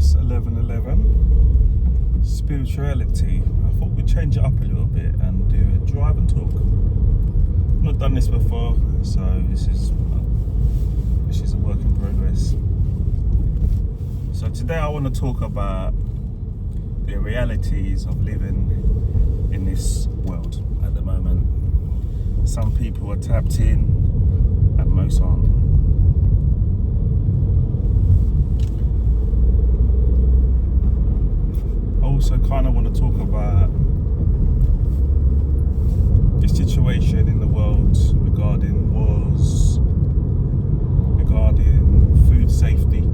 It's 11:11. Spirituality. I thought we'd change it up a little bit and do a drive and talk. I've not done this before, so this is a work in progress. So today I want to talk about the realities of living in this world at the moment. Some people are tapped in and most aren't. I also kind of want to talk about the situation in the world regarding wars, regarding food safety.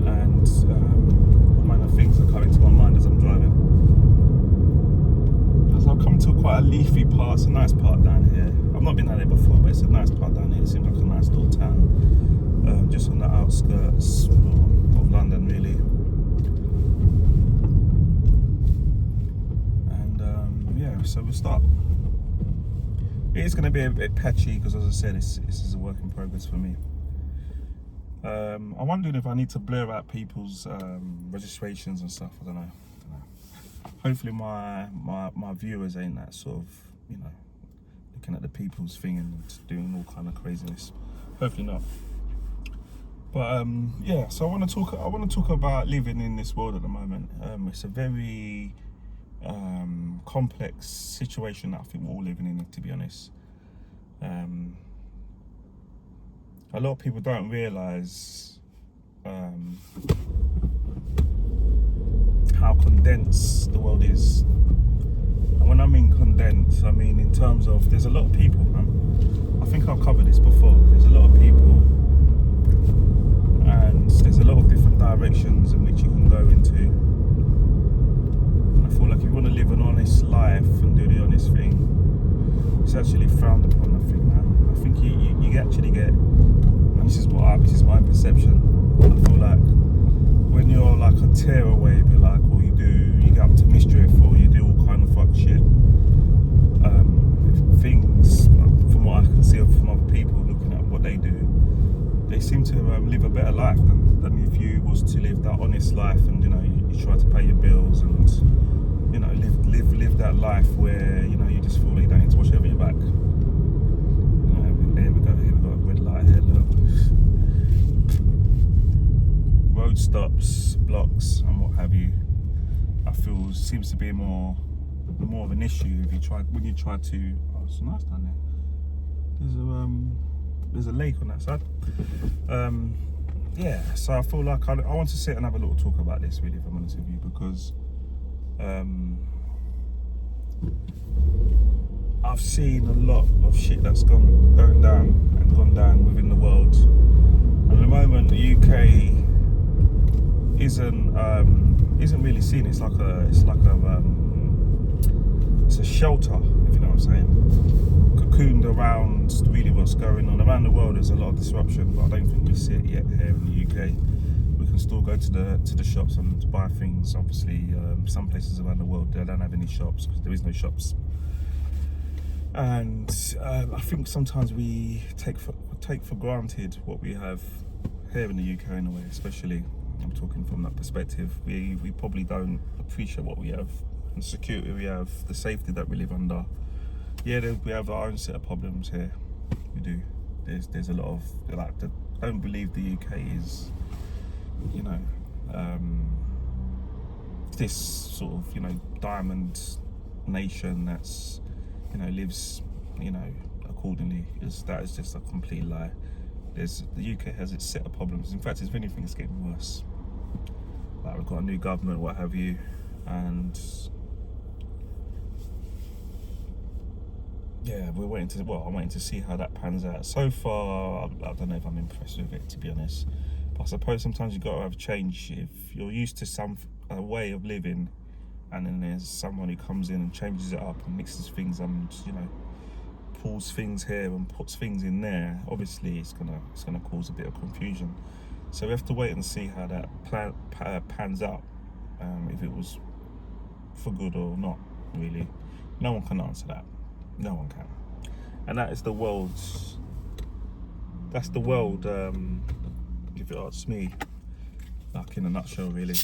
And all manner of things are coming to my mind as I'm driving. As I've come to quite a leafy part, it's a nice part down here. I've not been down here before, but it's a nice part down here. It seems like a nice little town, just on the outskirts of London, really. And yeah, so we'll start. It is going to be a bit patchy because, as I said, this is a work in progress for me. I'm wondering if I need to blur out people's registrations and stuff. I don't know. Hopefully my viewers ain't that sort of, looking at the people's thing and doing all kind of craziness. Hopefully not. But yeah, so I want to talk about living in this world at the moment. It's a very complex situation that I think we're all living in, to be honest. A lot of people don't realise how condensed the world is. And when I mean condensed, I mean in terms of there's a lot of people, man. I think I've covered this before. There's a lot of people and there's a lot of different directions in which you can go into. And I feel like if you want to live an honest life and do the honest thing, it's actually frowned upon, I think, man. I think you actually get, and this is my perception, I feel like when you're like a tearaway, be like, all you do, you get up to mischief or you do all kind of fuck shit. Things, from what I can see from other people looking at what they do, they seem to live a better life than if you was to live that honest life and you try to pay your bills and live that life where you just feel like you don't need to watch over your back. Here we go, a red light here, look. Road stops, blocks and what have you, I feel seems to be more of an issue when you try to. Oh, it's nice down there. There's a lake on that side. Yeah, so I feel like I want to sit and have a little talk about this, really, if I'm honest with you, because I've seen a lot of shit that's gone down within the world. And at the moment, the UK isn't really seen. It's a shelter, if you know what I'm saying. Cocooned around really what's going on around the world. There's a lot of disruption, but I don't think we see it yet here in the UK. We can still go to the shops and buy things. Obviously, some places around the world they don't have any shops because there is no shops. And I think sometimes we take for granted what we have here in the UK in a way, especially. I'm talking from that perspective. We probably don't appreciate what we have, and security we have, the safety that we live under. Yeah, we have our own set of problems here. We do. There's a lot of I don't believe the UK is, this sort of diamond nation that's lives accordingly. That is just a complete lie. The UK has its set of problems. In fact, if anything, it's getting worse. Like we've got a new government, what have you, and yeah, I'm waiting to see how that pans out. So far, I don't know if I'm impressed with it, to be honest. But I suppose sometimes you've got to have change. If you're used to a way of living, and then there's someone who comes in and changes it up and mixes things and pulls things here and puts things in there, obviously it's gonna cause a bit of confusion. So we have to wait and see how that pans out, if it was for good or not. really. No one can answer that. No one can. And that is the world's. That's the world. If you ask me, like in a nutshell, really.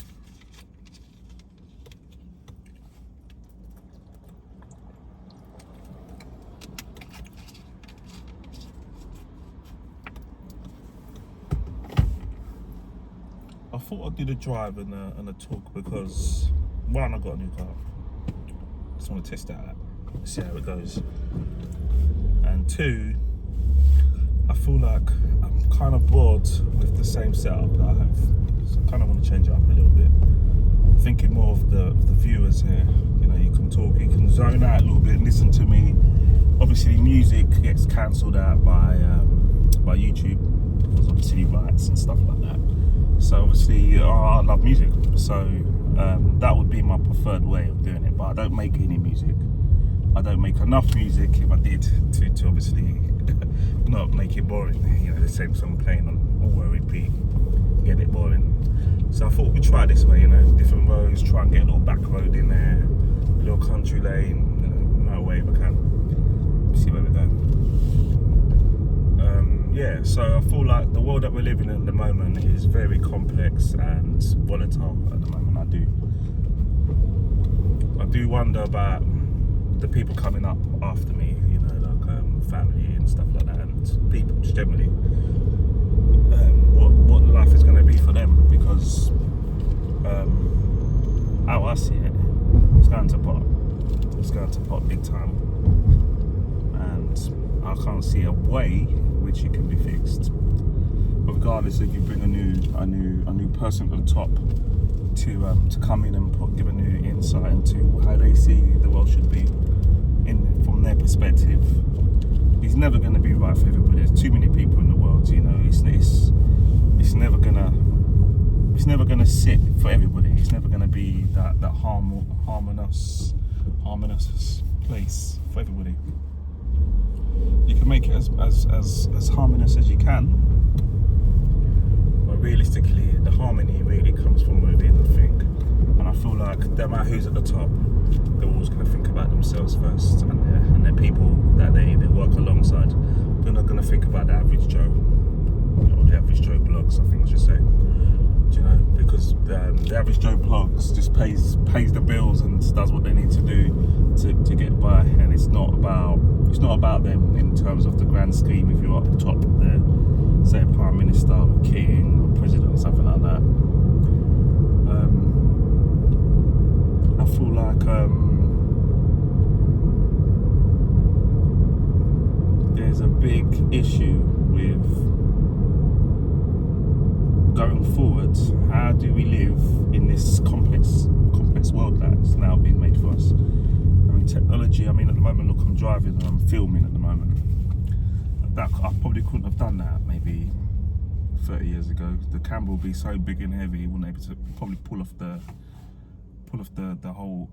I thought I'd do the drive and a talk because one, I got a new car. Just want to test that out, see how it goes. And two, I feel like I'm kind of bored with the same setup that I have. So I kind of want to change it up a little bit. Thinking more of the viewers here. You know, you can talk, you can zone out a little bit and listen to me. Obviously, music gets cancelled out by YouTube because obviously rights and stuff like that. So obviously, I love music. So that would be my preferred way of doing it. But I don't make any music. I don't make enough music. If I did, to obviously not make it boring. You know, the same song playing on all repeat, get it boring. So I thought we'd try this way. You know, different roads. Try and get a little back road in there, a little country lane. You know, motorway if I can. See where we go. Yeah, so I feel like the world that we're living in at the moment is very complex and volatile at the moment. I do wonder about the people coming up after me, you know, like family and stuff like that, and people just generally, what life is going to be for them, because how I see it, it's going to pop. It's going to pop big time, and I can't see a way which it can be fixed. But regardless, if you bring a new person at the top to come in and give a new insight into how they see the world should be, from their perspective, it's never going to be right for everybody. There's too many people in the world, you know. It's never gonna sit for everybody. It's never gonna be that harmonious place for everybody. You can make it as harmonious as you can, but realistically, the harmony really comes from within, I think. And I feel like no matter who's at the top, they're always going to think about themselves first, and their people that they work alongside. They're not going to think about the average Joe, or the average Joe blogs, I think I should say. Do you know? Because the average Joe blogs just pays the bills and does what they need to do to get by, and it's not about them in terms of the grand scheme. If you're at the top there, say a prime minister, or king, or president, or something like that. I feel like there's a big issue with going forward. How do we live in this complex world that's now being made for us? I mean, technology. I mean, at the moment, look, I'm driving and I'm filming at the moment. That I probably couldn't have done that maybe 30 years ago. The camera would be so big and heavy, you wouldn't able to probably pull off the whole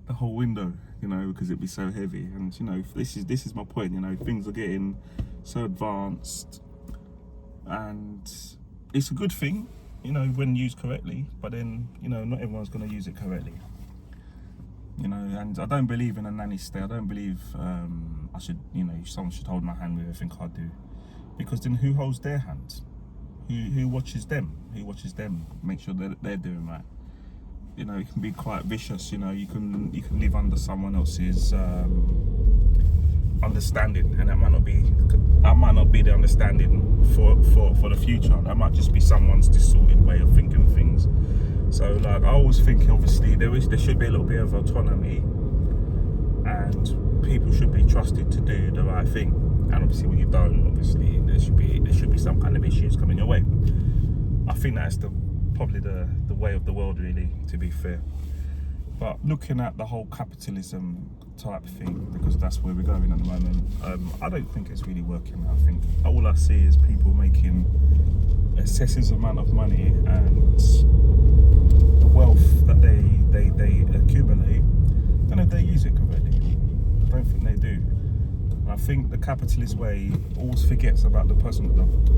the whole window, you know, because it'd be so heavy. And you know, this is my point. You know, things are getting so advanced, and it's a good thing, you know, when used correctly. But then, you know, not everyone's going to use it correctly. You know, and I don't believe in a nanny state. I don't believe I should, you know, someone should hold my hand with everything I do, because then who holds their hand? Who watches them? Who watches them? Make sure that they're doing right. You know, it can be quite vicious. You know, you can live under someone else's understanding, and that might not be the understanding for the future. That might just be someone's distorted way of thinking things. So, like, I always think, obviously, there should be a little bit of autonomy, and people should be trusted to do the right thing. And obviously, when you don't, obviously, there should be some kind of issues coming your way. I think that's probably the way of the world, really, to be fair. But looking at the whole capitalism type thing, because that's where we're going at the moment, I don't think it's really working. I think all I see is people making excessive amount of money, and the wealth that they accumulate, I don't know if they use it correctly. I don't think they do. And I think the capitalist way always forgets about the person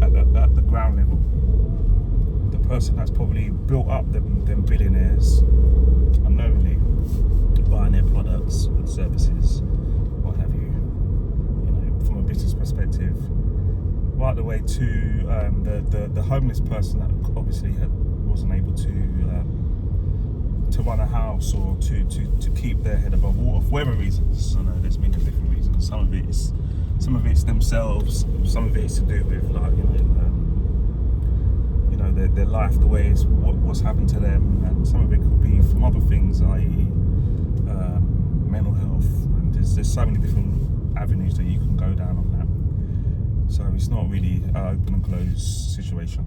at the ground level. The person that's probably built up them billionaires unknowingly, buying their product, services, what have you. You know, from a business perspective, right the way to the homeless person that obviously wasn't able to run a house or to keep their head above water for whatever reasons. I know there's many different reasons. Some of it's themselves. Some of it is to do with like their life, the way it's what's happened to them, and some of it could be from other things, i.e. Mental health. And there's so many different avenues that you can go down on that. So it's not really an open and closed situation.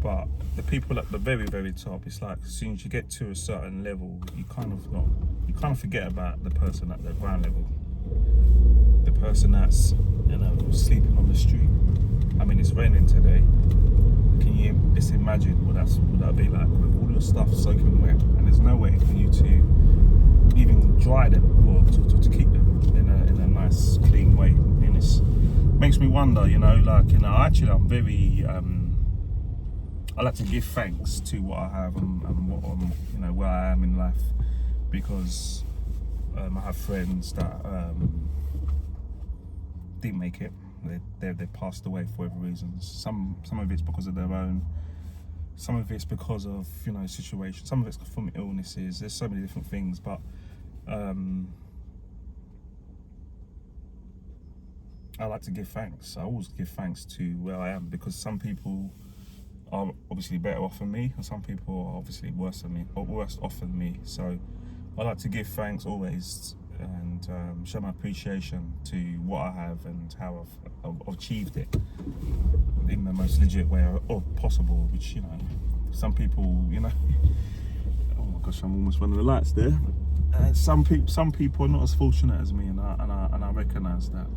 But the people at the very, very top, it's like as soon as you get to a certain level, you kind of forget about the person at the ground level, the person that's sleeping on the street. I mean, it's raining today. Can you just imagine what that be like with all your stuff soaking wet, and there's no way for you to even dry them or to keep them in a nice clean way. And it makes me wonder, actually I'm very I like to give thanks to what I have and what where I am in life, because I have friends that didn't make it. They passed away for whatever reasons. Some of it's because of their own. Some of it's because of situations. Some of it's from illnesses. There's so many different things, but I like to give thanks. I always give thanks to where I am, because some people are obviously better off than me, and some people are obviously worse off than me. So I like to give thanks always, and show my appreciation to what I have and how I've achieved it in the most legit way possible. Which some people, oh my gosh, I'm almost running the lights there. Some people are not as fortunate as me, and I recognise that.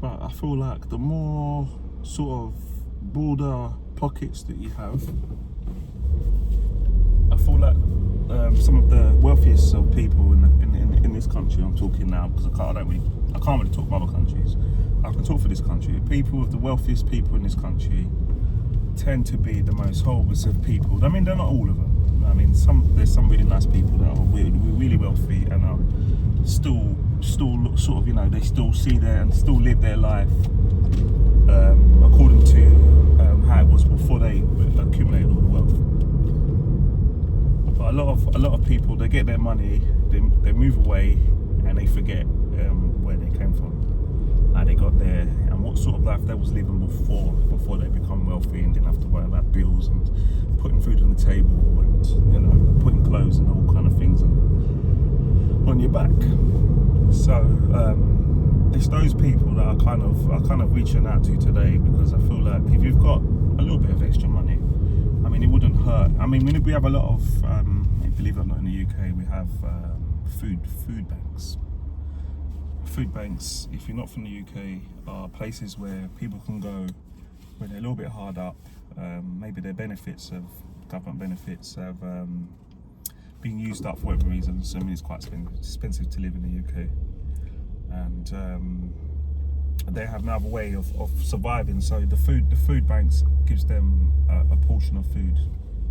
But I feel like the more sort of broader pockets that you have, I feel like some of the wealthiest of people in this country, I'm talking now because I can't really talk about other countries. I can talk for this country. People with the wealthiest people in this country tend to be the most wholesome of people. I mean, they're not all of them. I mean, there's some really nice people that are really wealthy and are still sort of, they still see their and still live their life according to how it was before they accumulated all the wealth. But a lot of people, they get their money, they move away, and they forget where they came from, how they got there, and what sort of life they was living before they become wealthy and didn't have to worry about bills and putting food on the table and putting clothes and all kind of things on your back. So it's those people that I kind of reaching out to today, because I feel like if you've got a little bit of extra money, I mean, it wouldn't hurt. I mean, we have a lot of, believe it or not, in the UK, we have food banks. Food banks, if you're not from the UK, are places where people can go when they're a little bit hard up. Maybe their benefits of government benefits have been used up for whatever reasons. I mean, it's quite expensive to live in the UK, and they have no other way of surviving. So the food banks gives them a portion of food,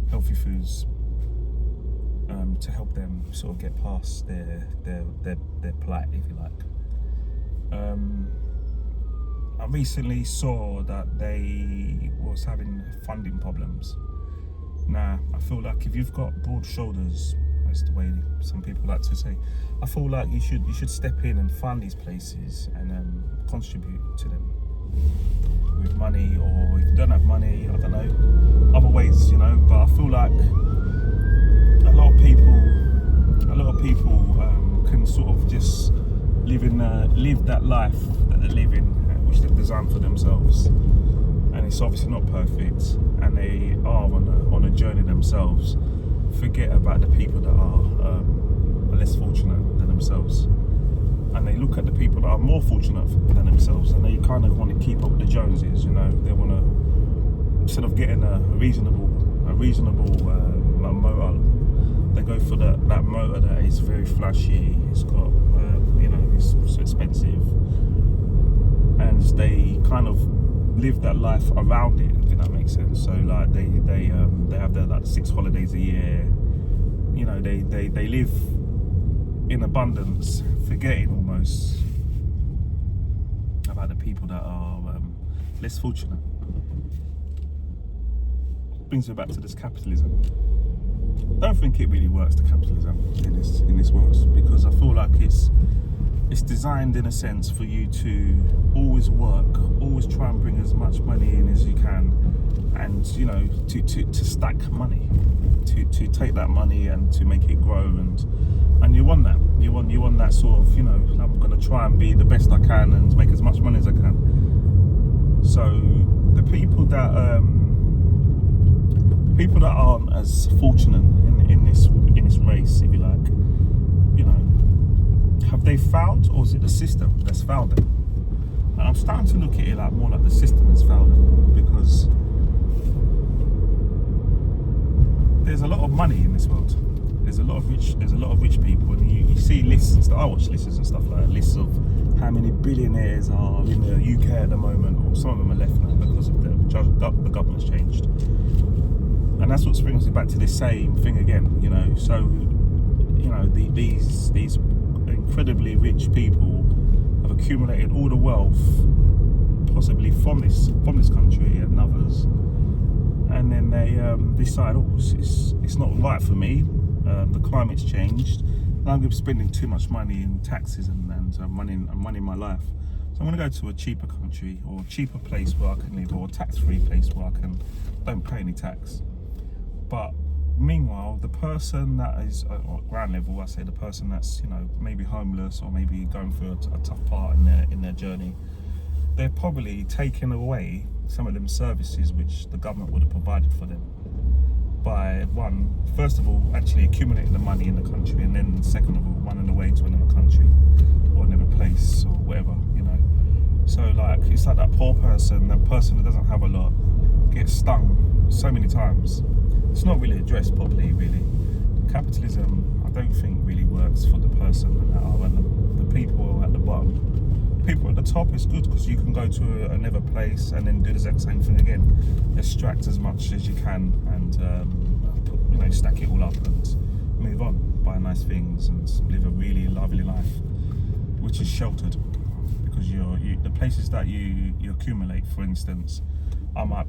healthy foods, to help them sort of get past their plight, if you like. I recently saw that they was having funding problems. Now, I feel like if you've got broad shoulders, that's the way some people like to say, I feel like you should step in and fund these places and contribute to them with money, or if you don't have money, I don't know, other ways, but I feel like a lot of people can sort of just live that life that they're living, which they've designed for themselves, and it's obviously not perfect, and they are on a journey themselves. Forget about the people that are less fortunate than themselves, and they look at the people that are more fortunate than themselves, and they kind of want to keep up with the Joneses. They want to, instead of getting a reasonable motor, they go for that motor that is very flashy. It's got it's expensive, and they kind of live that life around it, if that makes sense. So like they have their like 6 holidays a year, they live in abundance, forgetting almost about the people that are less fortunate. Brings me back to this capitalism. I don't think it really works, the capitalism in this world, because I feel like it's designed in a sense for you to always work, always try and bring as much money in as you can, and you know, to stack money, to take that money and to make it grow, and you want that sort of, you know, I'm going to try and be the best I can and make as much money as I can. So the people that aren't as fortunate in this race, if you like, you know, have they failed, or is it the system that's failed them? And I'm starting to look at it like more like the system has failed them, because there's a lot of money in this world. There's a lot of rich people, and you see lists and stuff. I watch lists and stuff like that, lists of how many billionaires are in the UK at the moment, or some of them are left now because of the government's changed. And that's what brings me back to this same thing again, you know. So, you know, these incredibly rich people have accumulated all the wealth, possibly from this country and others, and then they decide, oh, it's not right for me. The climate's changed. Now I'm going to be spending too much money in taxes and money in my life. So I'm going to go to a cheaper country, or a cheaper place where I can live, or a tax-free place where I don't pay any tax. But meanwhile, the person that is at ground level, I say the person that's, you know, maybe homeless or maybe going through a tough part in their journey, they're probably taking away some of them services which the government would have provided for them by first of all, actually accumulating the money in the country, and then second of all, running away to another country or another place or whatever, you know. So like, it's like that poor person, that person that doesn't have a lot, gets stung so many times. It's not really addressed properly, really. Capitalism, I don't think really works for the person and the people at the bottom. People at the top is good, because you can go to another place and then do the exact same thing again. Extract as much as you can and you know, stack it all up and move on, buy nice things and live a really lovely life, which is sheltered, because the places that you accumulate. For instance, I might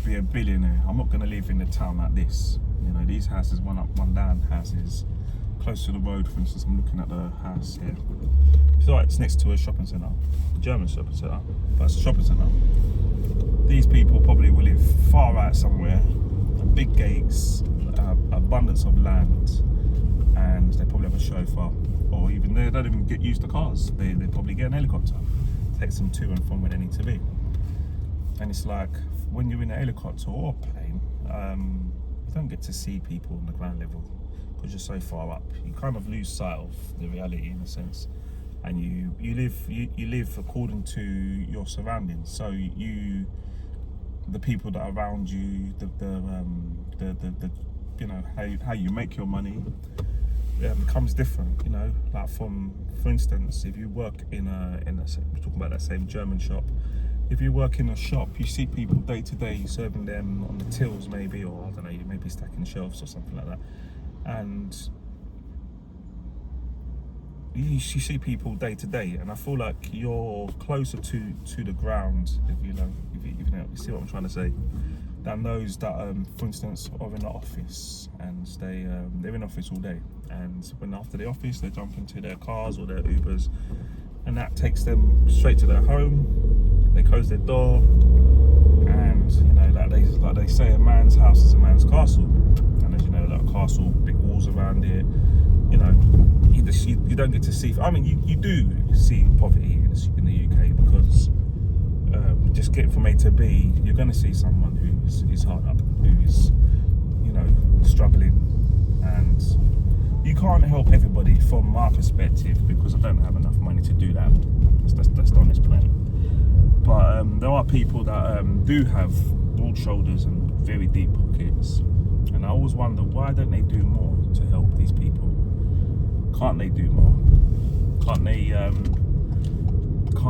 be a billionaire. I'm not going to live in a town like this. You know, these houses, one up, one down houses, close to the road. For instance, I'm looking at the house here. It's alright, it's next to a shopping centre, a German shopping centre, but it's a shopping centre. These people probably will live far out somewhere, big gates, abundance of land, and they probably have a chauffeur, or even they don't even get used to cars. They probably get an helicopter, takes them to and from where they need to be. And it's like, when you're in a helicopter or a plane, you don't get to see people on the ground level because you're so far up. You kind of lose sight of the reality in a sense, and you live according to your surroundings. So the people that are around you, the you know, how you make your money becomes different. You know, like for instance, if you work in a we're talking about that same German shop. If you work in a shop, you see people day to day serving them on the tills, maybe, or I don't know, you may be stacking shelves or something like that, and you see people day to day, and I feel like you're closer to the ground, if you see what I'm trying to say, than those that, for instance, are in the office, and they're in office all day, and when after the office they jump into their cars or their Ubers, and that takes them straight to their home. They close their door, and you know, like they say, a man's house is a man's castle, and as you know, like a castle, big walls around it. You know, you don't get to see. I mean, you do see poverty in the UK, because just getting from A to B, you're going to see someone who's hard up, who's, you know, struggling, and you can't help everybody from my perspective, because I don't have enough money to do that. That's on this planet. But there are people that do have broad shoulders and very deep pockets, and I always wonder, why don't they do more to help these people? Can't they do more? Can't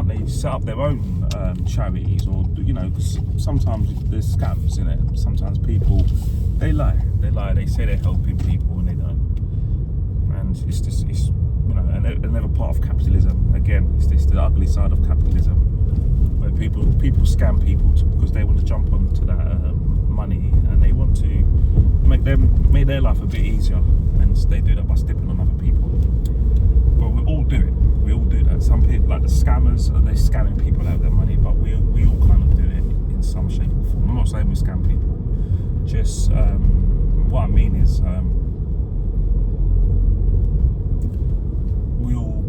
they set up their own charities, or, you know, because sometimes there's scams in it. Sometimes people, they lie, they say they're helping people and they don't. and it's just another part of capitalism. Again, it's the ugly side of capitalism, where people scam people because they want to jump onto that money, and they want to make their life a bit easier, and they do that by stepping on other people. But we all do it. We all do that. Some people, like the scammers, they're scamming people out of their money, but we all kind of do it in some shape or form. I'm not saying we scam people. Just what I mean is we all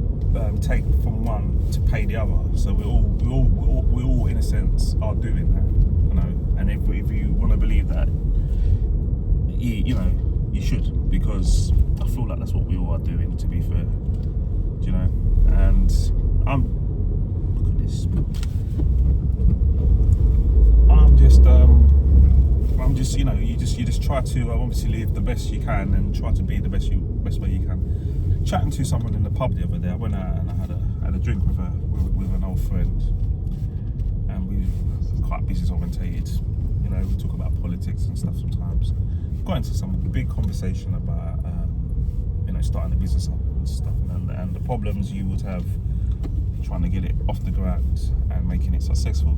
take from one to pay the other. So we all in a sense are doing that, you know. And if you want to believe that, you should, because I feel like that's what we all are doing, to be fair. Do you know? And look at this. I'm just you just try to obviously live the best you can and try to be the best way you can. Chatting to someone in the pub the other day, I went out and I had a drink with an old friend, and we were quite business orientated. You know, we talk about politics and stuff sometimes. Got into some big conversation about starting a business up and stuff, and the problems you would have trying to get it off the ground and making it successful.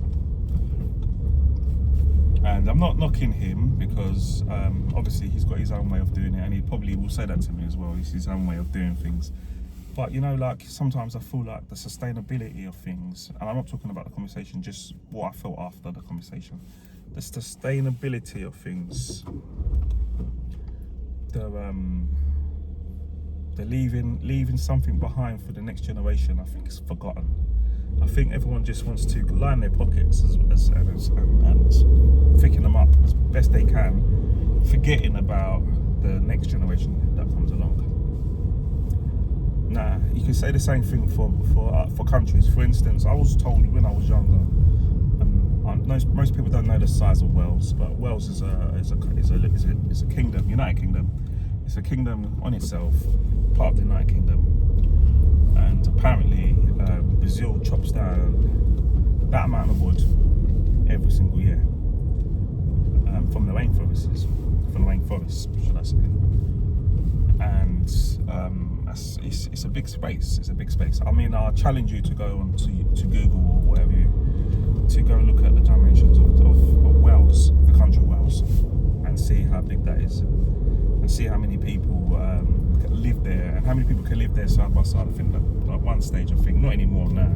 And I'm not knocking him, because obviously he's got his own way of doing it, and he probably will say that to me as well. It's his own way of doing things. But like sometimes I feel like the sustainability of things, and I'm not talking about the conversation, just what I felt after the conversation. The sustainability of things, the leaving something behind for the next generation, I think it's forgotten. I think everyone just wants to line their pockets and picking them up as best they can, forgetting about the next generation that comes along. Nah, you can say the same thing for countries. For instance, I was told when I was younger, most people don't know the size of Wales, but Wales is a kingdom, United Kingdom. It's a kingdom on itself, part of the United Kingdom, and apparently Brazil chops down that amount of wood every single year from the rainforests, should I say? And it's a big space. It's a big space. I mean, I'll challenge you to go on to Google or whatever, to go look at the dimensions of Wales, the country of Wales, and see how big that is, and see how many people live there, and how many people can live there side by side. I think that at one stage, not anymore now,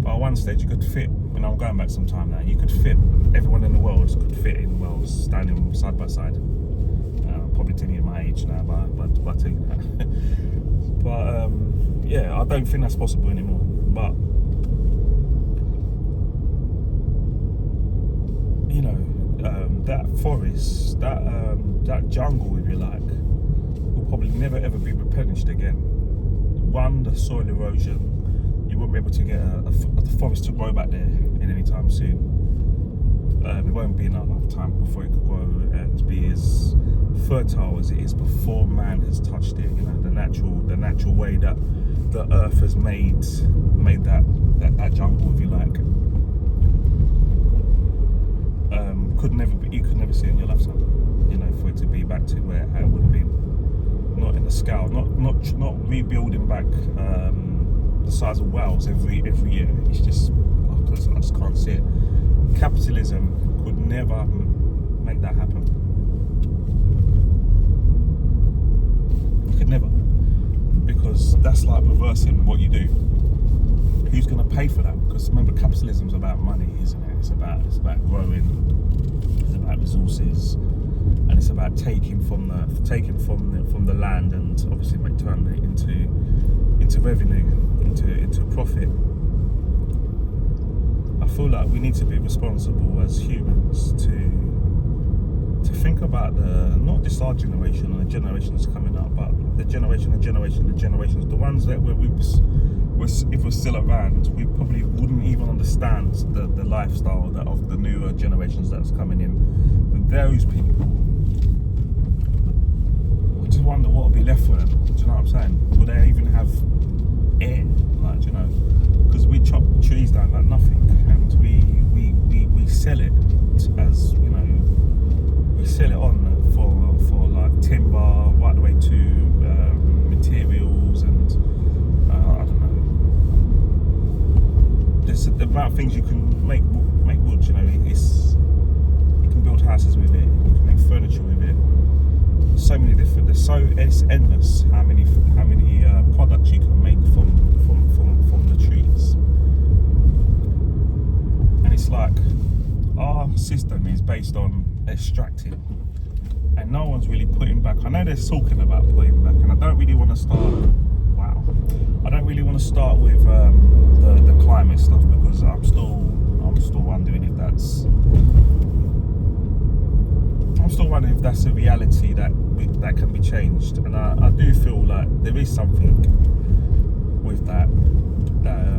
but at one stage you could fit, I'm going back some time now, you could fit, everyone in the world could fit in Wales, standing Side by side. Probably telling you my age now, but telling you that. But yeah, I don't think that's possible anymore. But that forest, that jungle, if you like, will probably never ever be replenished again. One, the soil erosion, you won't be able to get a forest to grow back there in any time soon. It won't be in our lifetime before it could grow and be as fertile as it is before man has touched it. The natural way that the earth has made that jungle, if you like. You could never see it in your lifetime. For it to be back to where it would have been. Not in the scale. Not rebuilding back the size of Wales every year. It's just I just can't see it. Capitalism could never make that happen. You could never, because that's like reversing what you do. Who's going to pay for that? Because remember, capitalism's about money, isn't it? It's about growing. It's about resources, and it's about taking from the land and obviously turning it into revenue, into profit. I feel like we need to be responsible as humans to think about not just our generation and the generations coming up, but the generations, the ones that if we're still around, we probably wouldn't even understand the lifestyle of the newer generations that's coming in. And those people, I just wonder what will be left for them. Do you know what I'm saying? Will they even have air? Because we chop trees down like nothing, and we sell it as we sell it on for like timber, right the way to materials materials and I don't know. There's the amount of things you can make wood. You know, you can build houses with it. You can make furniture with it. So many different. It's endless how many products you can make from the trees. And it's like our system is based on extracting, and no one's really putting back. I know they're talking about putting back, and I don't really want to start. Wow, I don't really want to start with the climate stuff because I'm still wondering if that's. I'm still wondering if that's a reality that can be changed, and I do feel like there is something with that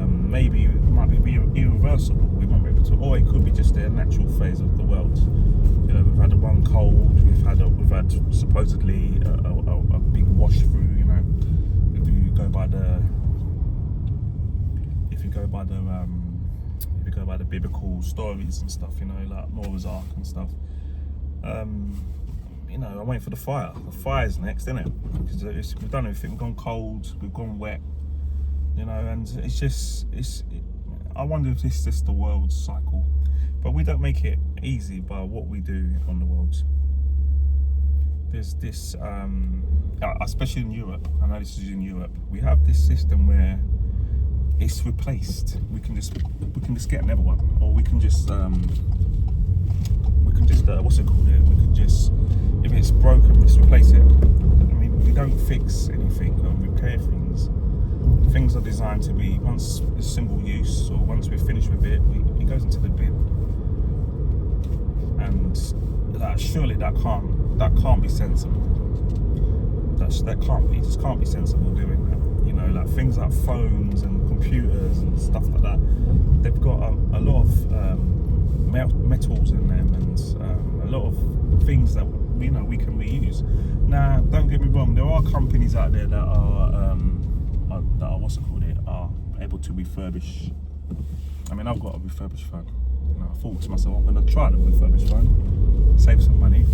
maybe it might be irreversible. We might be able to, or it could be just a natural phase of the world. You know, we've had one cold, we've had supposedly a big wash through. You know, if you go by the biblical stories and stuff, you know, like Noah's Ark and stuff. You know, I'm waiting for the fire. The fire's next, isn't it? Because we've done everything. We've gone cold, we've gone wet, you know, and I wonder if this is just the world's cycle. But we don't make it easy by what we do on the world. There's this, especially in Europe, I know this is in Europe, we have this system where it's replaced. We can just get another one, or we can just what's it called? We can just, if it's broken, just replace it. I mean, we don't fix anything and repair things. Things are designed to be, once it's single use, or once we're finished with it, it goes into the bin. And surely that can't be sensible. It just can't be sensible doing that. You know, like things like phones and computers and stuff like that, they've got a lot of metals in them and a lot of things that we can reuse. Now, don't get me wrong, there are companies out there that are able to refurbish. I mean, I've got a refurbished phone. You know, I thought to myself, I'm going to try the refurbished phone, save some money.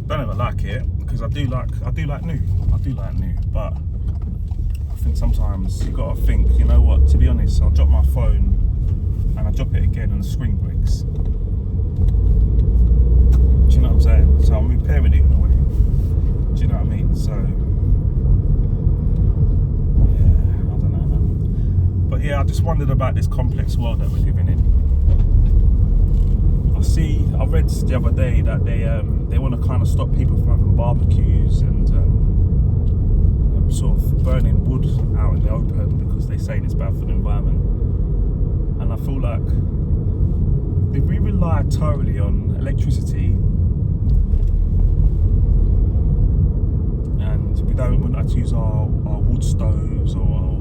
Don't ever like it because I do like new, but I think sometimes you got to think, you know what? To be honest, I'll drop my phone and I drop it again and the screen breaks. Do you know what I'm saying? So I'm repairing it in a way. Do you know what I mean? So yeah, I don't know. But yeah, I just wondered about this complex world that we're living in. I read the other day that they want to kind of stop people from having barbecues and sort of burning wood out in the open because they're saying it's bad for the environment. And I feel like if we rely totally on electricity and we don't want to use our wood stoves or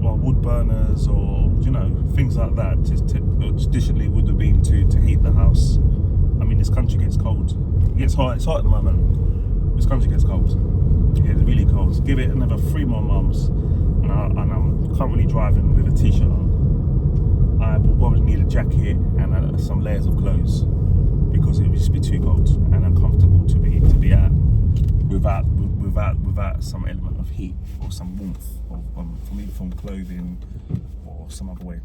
our wood burners or, you know, things like that, traditionally would have been to heat the house. I mean, this country gets cold. It gets hot. It's hot at the moment. This country gets cold. Yeah, it's really cold. Give it another 3 more months, and I'm currently driving with a t-shirt on. I will probably need a jacket and some layers of clothes because it would just be too cold and uncomfortable to be out without some element of heat or some warmth, or from clothing or some other way.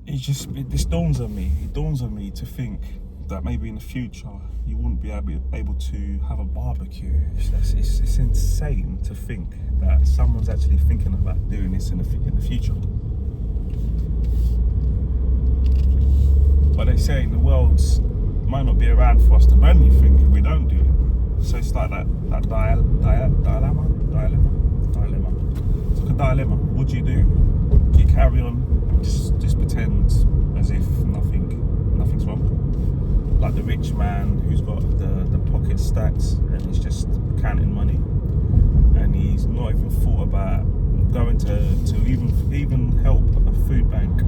This dawns on me. It dawns on me to think that maybe in the future you wouldn't be able to have a barbecue. It's insane to think that someone's actually thinking about doing this in the future. But they say the world might not be around for us to burn anything if we don't do it. So it's like that dilemma. It's like a dilemma. What do? Do you carry on, just pretend as if nothing's wrong? Like the rich man who's got the pocket stacked and he's just counting money, and he's not even thought about going to even help a food bank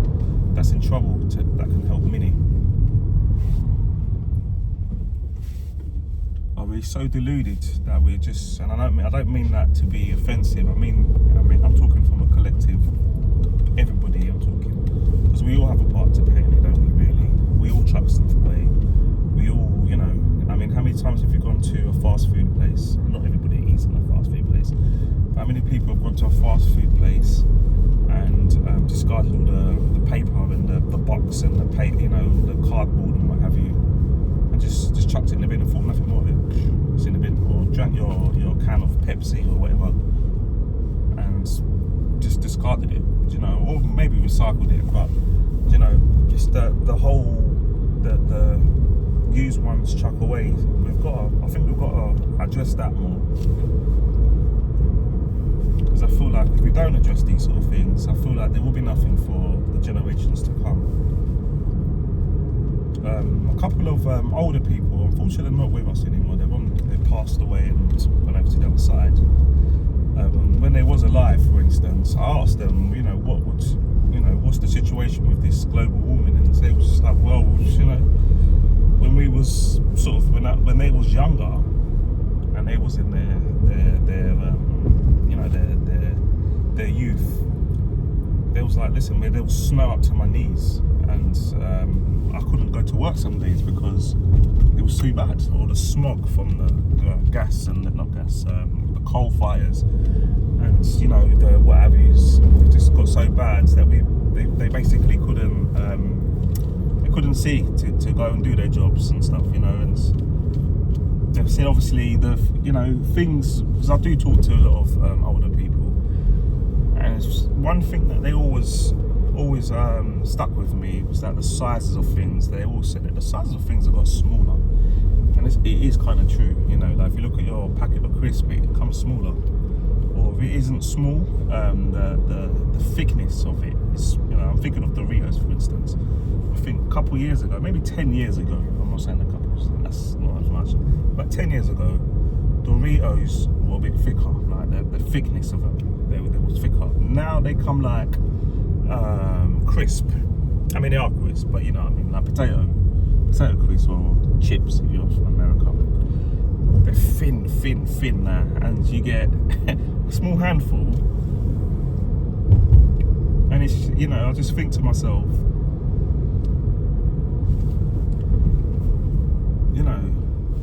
that's in trouble that can help Minnie. Are we so deluded that we're just, and I don't mean that to be offensive, I mean I'm talking from a collective, everybody I'm talking, because we all have a part to play in it, don't we, really? We all chuck stuff away. We all, you know, I mean, how many times have you gone to a fast food place? Not everybody eats in a fast food place. many people have gone to a fast food place and discarded all the paper and the box and the the cardboard and what have you, and just chucked it in the bin and thought nothing more of it. It's in the bin. Or drank your can of Pepsi or whatever and just discarded it, or maybe recycled it. But just the whole the used ones chuck away. I think we've got to address that more, because I feel like if we don't address these sort of things, I feel like there will be nothing for the generations to come. A couple of older people, unfortunately, they're not with us anymore. They passed away and went over to the other side. When they was alive, for instance, I asked them, what's the situation with this global warming, and they was just like, well, when we was sort of when they was younger and they was in their youth, they was like, listen, there was snow up to my knees, and I couldn't go to work some days because it was too bad. All the smog from the the coal fires, and the what have yous, it just got so bad that they basically couldn't see to go and do their jobs and stuff, and they've seen obviously things, because I do talk to a lot of older people, and it's one thing that they always stuck with me was that the sizes of things, they all said that the sizes of things have got smaller, and it is kind of true. Like if you look at your packet of crisp, it comes smaller, or if it isn't small, the thickness of it is, I'm thinking of Doritos, for instance. I think a couple of years ago, maybe 10 years ago, I'm not saying a couple, that's not as much, but 10 years ago, Doritos were a bit thicker, like the thickness of them, they was thicker. Now they come like crisp. I mean, they are crisp, but like potato crisp or chips if you're from America. They're thin now, and you get a small handful, and it's, I just think to myself,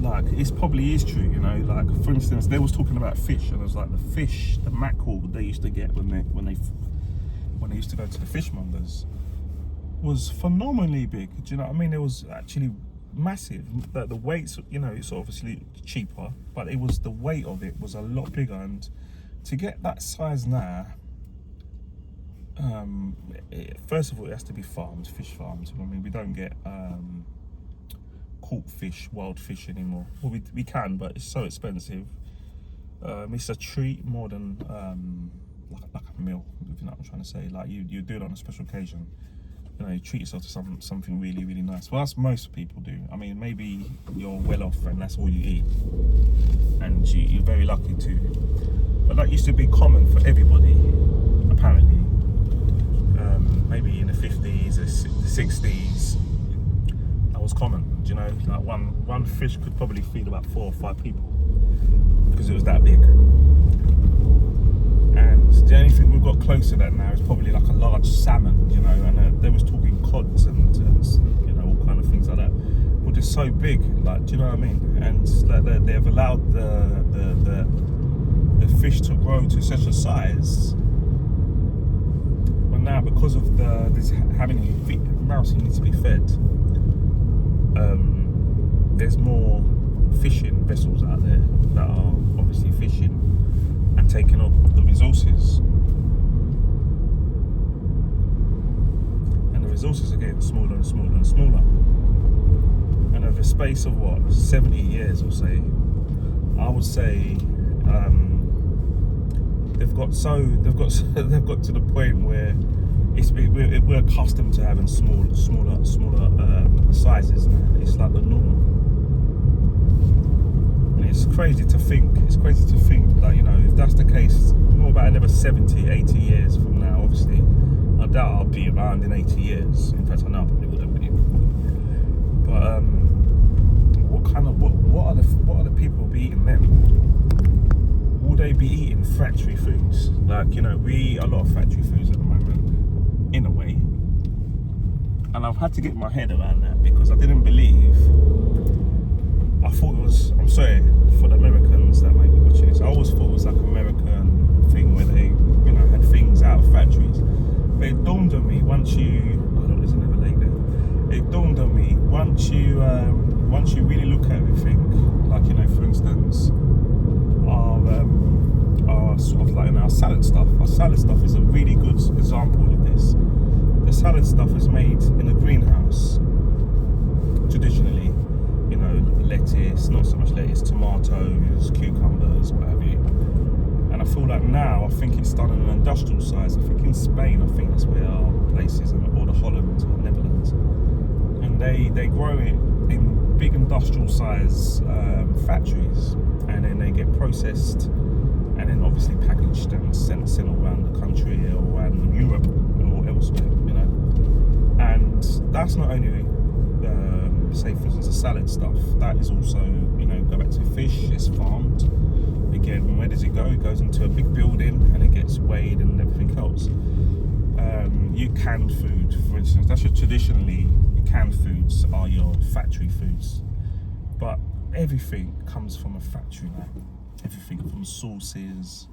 like it probably is true, like for instance, they was talking about fish, and it was like the mackerel they used to get when they used to go to the fishmongers was phenomenally big. Do you know what I mean? It was actually massive. The weights, it's obviously cheaper, but it was, the weight of it was a lot bigger, and to get that size now, first of all, it has to be farmed, fish farmed. I mean, we don't get caught fish, wild fish anymore. Well, we can, but it's so expensive. It's a treat more than like a meal, if you know what I'm trying to say. Like you do it on a special occasion. You treat yourself to something really, really nice. Well, that's most people do. I mean, maybe you're well off and that's all you eat, and you're very lucky too. But that used to be common for everybody, apparently. Maybe in the 50s, the 60s, that was common. Like one fish could probably feed about 4 or 5 people because it was that big. And the only thing we've got close to that now is probably like a large salmon, and they was talking cods and all kind of things like that. Well, they're so big, like, do you know what I mean? And they've allowed the fish to grow to such a size. But now, because of this having mouse needs to be fed, there's more fishing vessels out there that are obviously fishing and taking up the resources, and the resources are getting smaller and smaller and smaller. And over a space of 70 years or so, I would say they've got to the point where we're accustomed to having smaller sizes now. It's like the norm. It's crazy to think like, if that's the case, more about another 70, 80 years from now, obviously, I doubt I'll be around in 80 years. In fact, I know I probably wouldn't be. But what are the people be eating then? Will they be eating factory foods? Like, we eat a lot of factory foods at the moment, in a way. And I've had to get my head around that, because I didn't believe, I thought it was, I'm sorry for the Americans that might be watching this, I always thought it was like American thing once you really look at everything, like, you know, for instance, our sort of like, you know, our salad stuff. Our salad stuff is a really good example of this. The salad stuff is made in a greenhouse traditionally. You know, lettuce, not so much lettuce, tomatoes, cucumbers, what have you. And I feel like now, I think it's done on an industrial size. I think in Spain, I think that's where our places, or the Holland or Netherlands, and they grow it in big industrial size factories, and then they get processed, and then obviously packaged and sent around the country or around Europe or elsewhere, you know. And that's not only say for instance the salad stuff, that is also, you know, go back to fish, it's farmed. Again, where does it go? It goes into a big building and it gets weighed and everything else. You canned food, for instance, that's your traditionally, canned foods are your factory foods. But everything comes from a factory now. Everything from sauces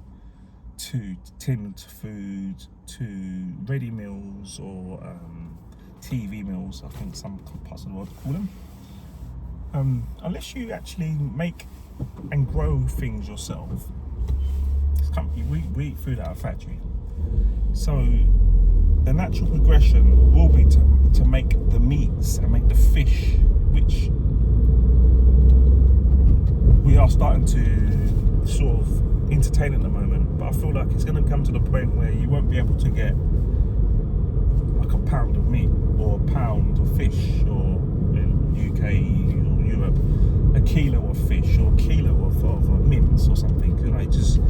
to tinned food to ready meals or TV meals, I think some parts of the world call them. Unless you actually make and grow things yourself, we eat food out of factory. So the natural progression will be to make the meats and make the fish, which we are starting to sort of entertain at the moment. But I feel like it's going to come to the point where you won't be able to get like a pound of meat or a pound of fish, or in UK or Europe, a kilo of fish or a kilo of mince or something. You know, it just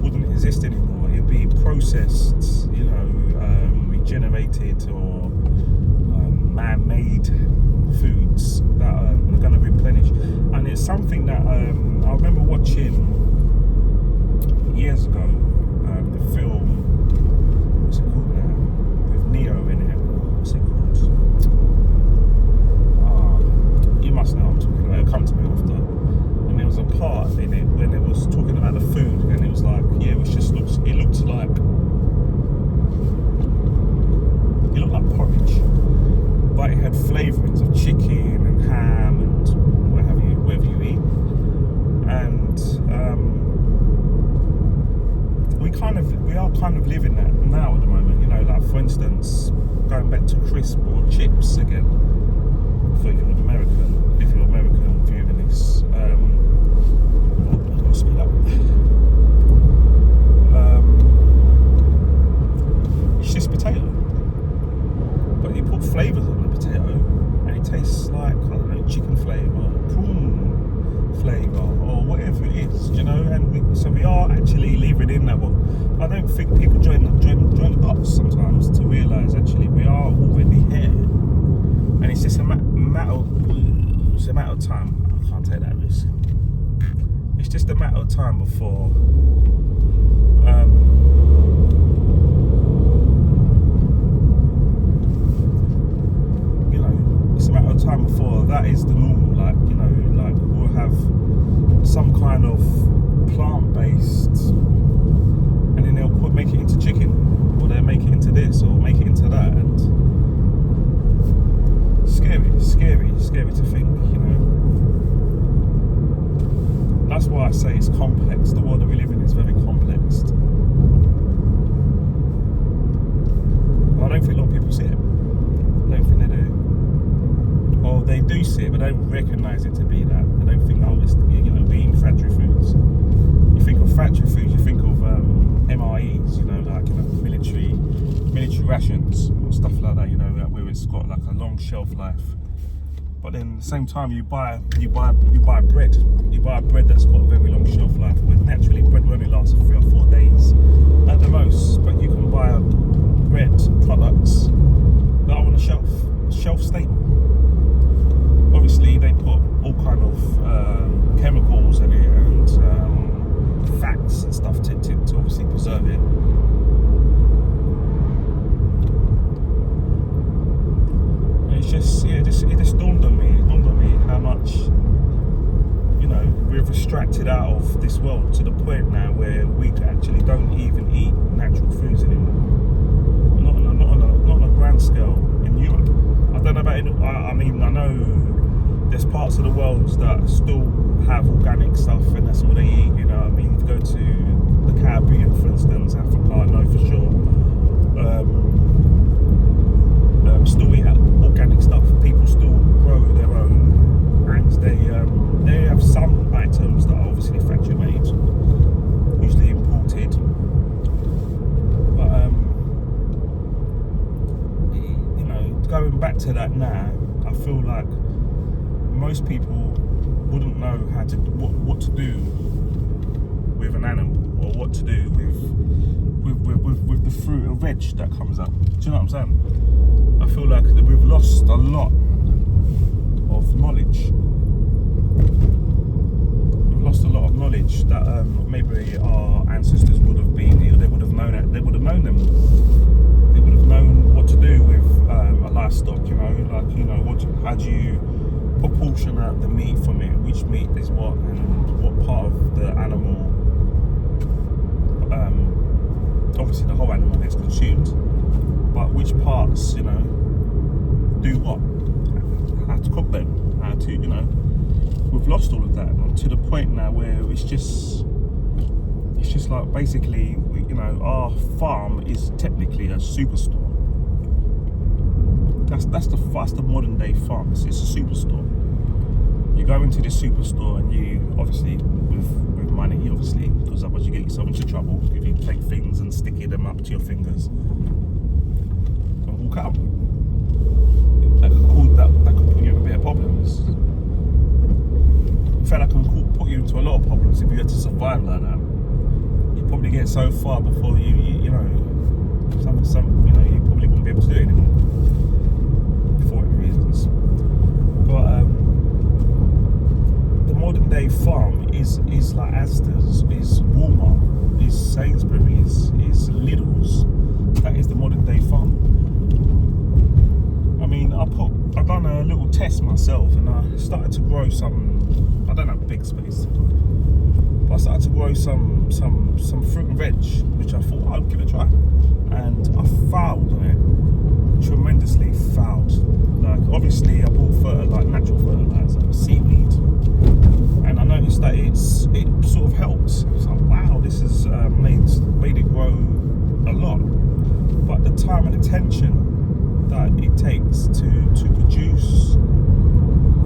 wouldn't exist anymore. It'd be processed, you know, regenerated or man-made foods that are going to replenish. And it's something that I remember watching years ago, the film, what's it called now, with Neo in it, what's it called? You must know what I'm talking about, it'll come to me after. And there was a part in it when it was talking about the food, and it was like, yeah, it looked like porridge, but it had flavourings of chicken and ham and what have you, whatever you eat. And we are kind of living that now at the moment, you know, like for instance, going back to crisp or chips again, for if you're American viewing this, I've got to speed up. It's just potato, but you put flavours on the potato and it tastes like, I don't know, chicken flavour, prawn flavour, or whatever it is, you know. And so we are actually living in that one. I don't think people join the dots sometimes to realise actually we are already here, and it's just a matter of time. I can't take that risk. It's just a matter of time before you know, it's a matter of time before that is the norm. Like, you know, like we'll have some kind of plant-based, and then they'll make it into chicken, or they'll make it into this, or make it into that, and scary to think, you know. That's why I say it's complex. The world that we live in is very complex. But I don't think a lot of people see it. I don't think they do. Or they do see it, but they don't recognise it to be that. They don't think, oh, it's, you know, we're eating factory foods. You think of factory foods, you think of MREs, you know, like, you know, military rations or stuff like that, you know, where it's got like a long shelf life. But then at the same time, you buy bread. You buy a bread that's got a very long shelf life. Where naturally bread will only last 3 or 4 days at the most. But you can buy bread products that are on a shelf stable. Obviously, they put all kind of chemicals in it and fats and stuff to obviously preserve it. It just dawned on me how much, you know, we've extracted out of this world to the point now where we actually don't even eat natural foods anymore. Not on a grand scale in Europe. I I don't know about it. I mean, I know there's parts of the world that still have organic stuff and that's all they eat. You know, I mean, if you go to the Caribbean, for instance, Africa, I know for sure. Still eat organic stuff. People still grow their own, and they have some items that are obviously factory made, usually imported. But you know, going back to that now, I feel like most people wouldn't know how to what to do with an animal, or what to do with the fruit and veg that comes up. Do you know what I'm saying? I feel like we've lost a lot of knowledge. We've lost a lot of knowledge that maybe our ancestors would have been. They would have known it. They would have known them. They would have known what to do with a livestock. You know, like, you know, how do you proportion out the meat from it? Which meat is what, and what part of the animal? Obviously, the whole animal gets consumed, but which parts, you know, do what? How to cook them? How to, you know? We've lost all of that to the point now where it's just like basically, you know, our farm is technically a superstore. That's the modern day farm. It's a superstore. You go into this superstore and you obviously with money, obviously, because otherwise you get yourself into trouble if you take things and stick them up to your fingers and walk out. That could put you in a bit of problems. In fact, that can put you into a lot of problems if you had to survive like that. You probably get so far before you know, some you know, you probably wouldn't be able to do it anymore for whatever reasons. But the modern day farm is like Asda's, is Walmart, is Sainsbury's, is Lidl's. That is the modern day farm. I mean, I've done a little test myself, and I started to grow some. I don't have big space, but I started to grow some fruit and veg, which I thought I'd give it a try, and I failed on it tremendously. Failed. Like, obviously, I bought like natural fertilizer, seaweed, and I noticed that it sort of helped. I was like, wow, this has made it grow a lot, but the time and attention that it takes to produce,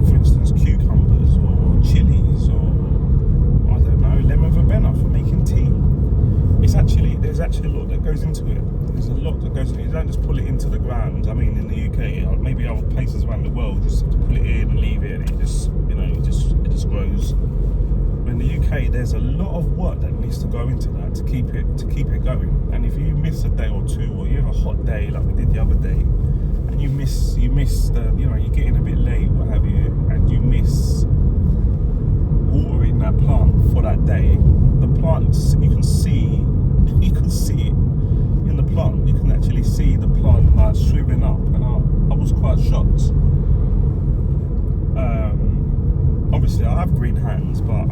for instance, cucumbers or chilies or, I don't know, lemon verbena for making tea. There's actually a lot that goes into it. There's a lot that goes into it. You don't just pull it into the ground. I mean, in the UK, maybe other places around the world, you just have to pull it in and leave it, and it just, you know, it just grows. But in the UK, there's a lot of work that needs to go into that to keep it going. And if you miss a day or two, or you have a hot day like we did the other day, and you miss the, you know, you're getting a bit late, what have you, and you miss watering that plant for that day, the plants, you can see it in the plant. You can actually see the plant like shriveling up, and I was quite shocked. Obviously, I have green hands, but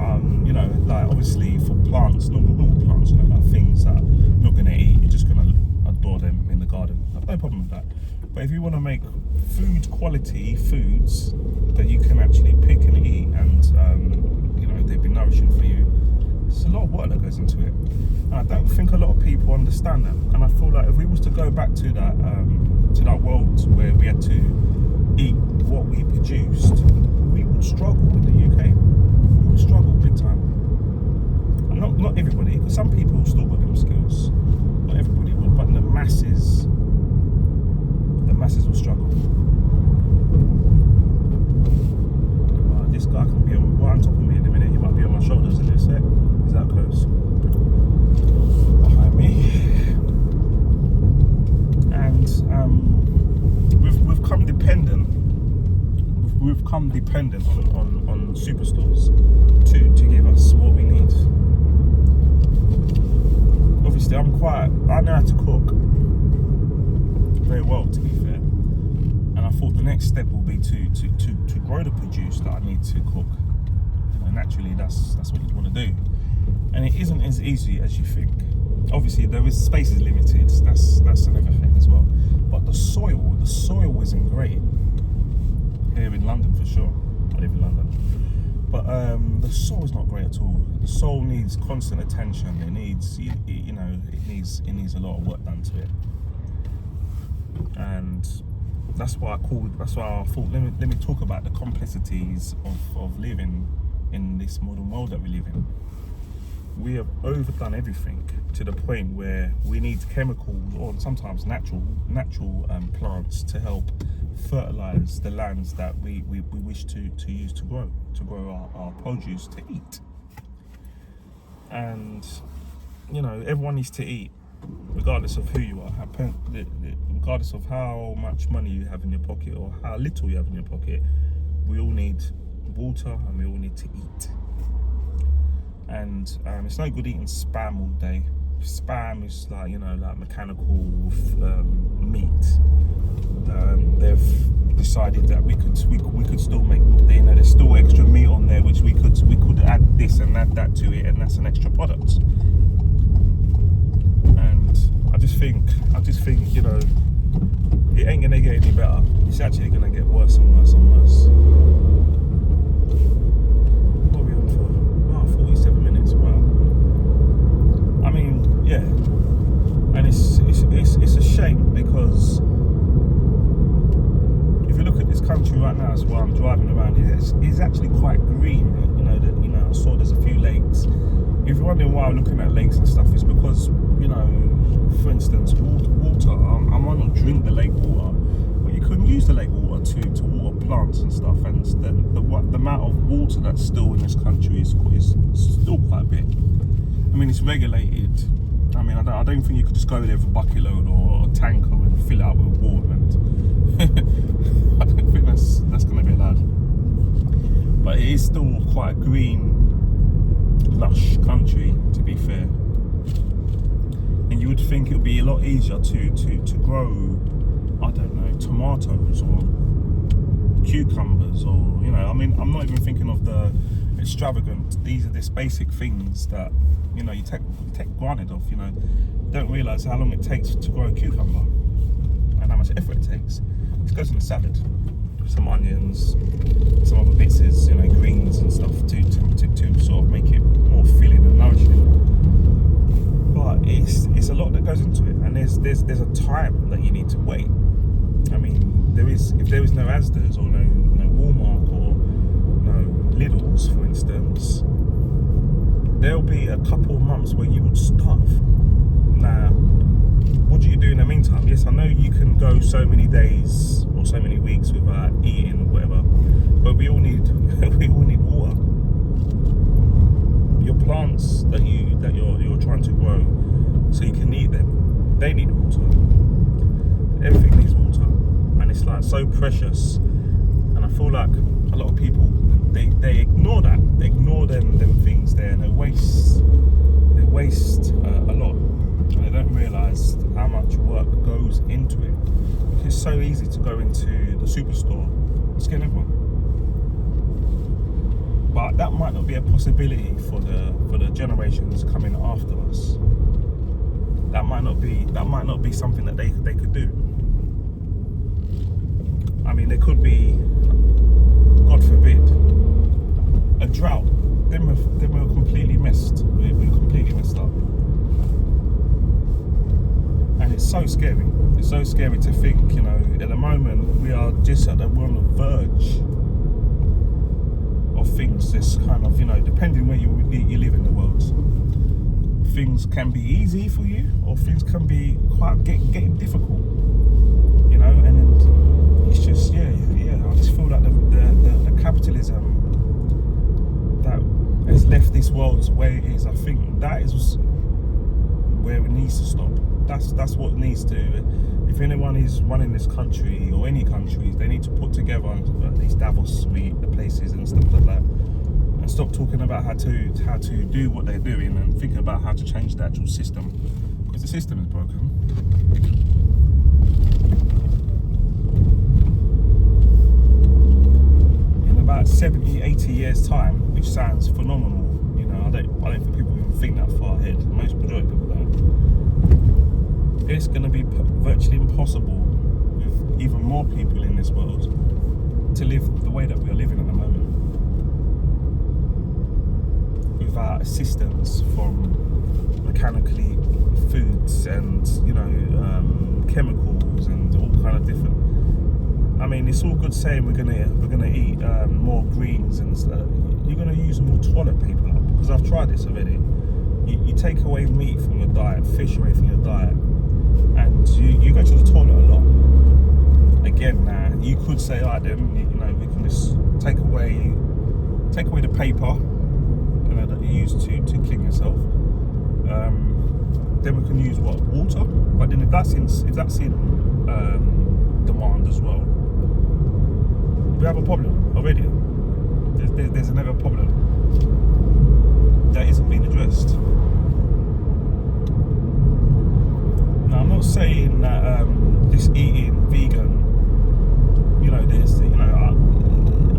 you know, like, obviously for plants, normal plants, you know, like things that you're not gonna eat, you're just gonna adore them in the garden. I've no problem with that. But if you want to make quality foods that you can actually pick and eat, and you know, they'd be nourishing for you, there's a lot of work that goes into it. And I don't think a lot of people understand that. And I feel like if we was to go back to that world where we had to eat what we produced, we would struggle in the UK. We would struggle big time. And not everybody, because some people still got them skills. Not everybody would, but the masses will struggle. This guy can be on top of me in a minute. He might be on my shoulders in a sec. He's that close. Behind me. And we've become dependent. We've become dependent on superstores to give us what we need. Obviously, I know how to cook very well, to be fair. And I thought the next step will be to grow the produce that I need to cook. You know, naturally, that's what you want to do. And it isn't as easy as you think. Obviously, space is limited. That's another thing as well. But the soil isn't great. here in London for sure. I live in London. But the soul's not great at all. The soul needs constant attention. It needs, you know, it needs a lot of work done to it. And that's why I thought, let me talk about the complexities of living in this modern world that we live in. We have overdone everything to the point where we need chemicals or sometimes natural plants to help fertilize the lands that we wish to use to grow our produce to eat. And you know, everyone needs to eat, regardless of who you are, regardless of how much money you have in your pocket or how little you have in your pocket. We all need water and we all need to eat. And it's no good eating spam all day. Spam is like, you know, like mechanical meat. They've decided that we could still make, you know, there's still extra meat on there which we could add this and add that to it, and that's an extra product. And I just think, you know, it ain't gonna get any better. It's actually gonna get worse and worse and worse. What are we on for? Wow, 47 minutes. Wow. I mean, yeah. And it's a shame, because if you look at this country right now, as well, I'm driving around, it's actually quite green. You know, I saw there's a few lakes. If you're wondering why I'm looking at lakes and stuff, it's because, you know, for instance, water. I might not drink the lake water, but you can use the lake water to water plants and stuff. And the amount of water that's still in this country is still quite big. I mean, it's regulated. I mean, I don't think you could just go there with a bucket load or a tanker and fill it up with water. And I don't think that's going to be allowed. But it is still quite a green, lush country, to be fair. And you would think it would be a lot easier to grow, I don't know, tomatoes or cucumbers, or, you know, I mean, I'm not even thinking of the extravagant. These are just basic things that, you know, you take granted of. You know, you don't realise how long it takes to grow a cucumber and how much effort it takes. It goes in a salad, some onions, some other bits, you know, greens and stuff to sort of make it more filling and nourishing. But it's a lot that goes into it, and there's a time that you need to wait. I mean, if there is no Asda's or no Walmart or no Lidl's, for instance, there'll be a couple of months where you would starve. Now, what do you do in the meantime? Yes, I know you can go so many days or so many weeks without eating or whatever, but we all need water. Your plants that you're trying to grow so you can eat them, they need water. Everything needs water, and it's like so precious. And I feel like a lot of people, they ignore that. They ignore them things there, and they waste a lot. And they don't realise how much work goes into it. It's so easy to go into the superstore and skin everyone. But that might not be a possibility for the generations coming after us. That might not be something that they could do. I mean, there could be, God forbid, a drought. Then we're completely messed. We're completely messed up. And it's so scary. It's so scary to think, you know, at the moment we're on the verge of things. This kind of, you know, depending where you live in the world, things can be easy for you, or things can be quite getting difficult. You know, and it's just yeah. I just feel like the capitalism that has left this world the way it is, I think that is where it needs to stop. That's what needs to. If anyone is running this country or any countries, they need to put together these Davos suite, the places and stuff like that, and stop talking about how to do what they're doing and think about how to change the actual system, because the system is broken. In about 70, 80 years time, which sounds phenomenal, you know, I don't think people even think that far ahead. Most majority of people don't. It's going to be virtually impossible with even more people in this world to live the way that we are living at the moment without assistance from mechanically foods and chemicals and all kind of different. I mean, it's all good saying we're gonna eat more greens and stuff. You're gonna use more toilet paper because I've tried this already. You take away meat from your diet, fish away from your diet, and you go to the toilet a lot. Again, now you could say, then we can just take away the paper, that you use to clean yourself. Then we can use water. But then if that's in demand as well, we have a problem already. There's another problem that isn't being addressed. Now, I'm not saying that this eating vegan,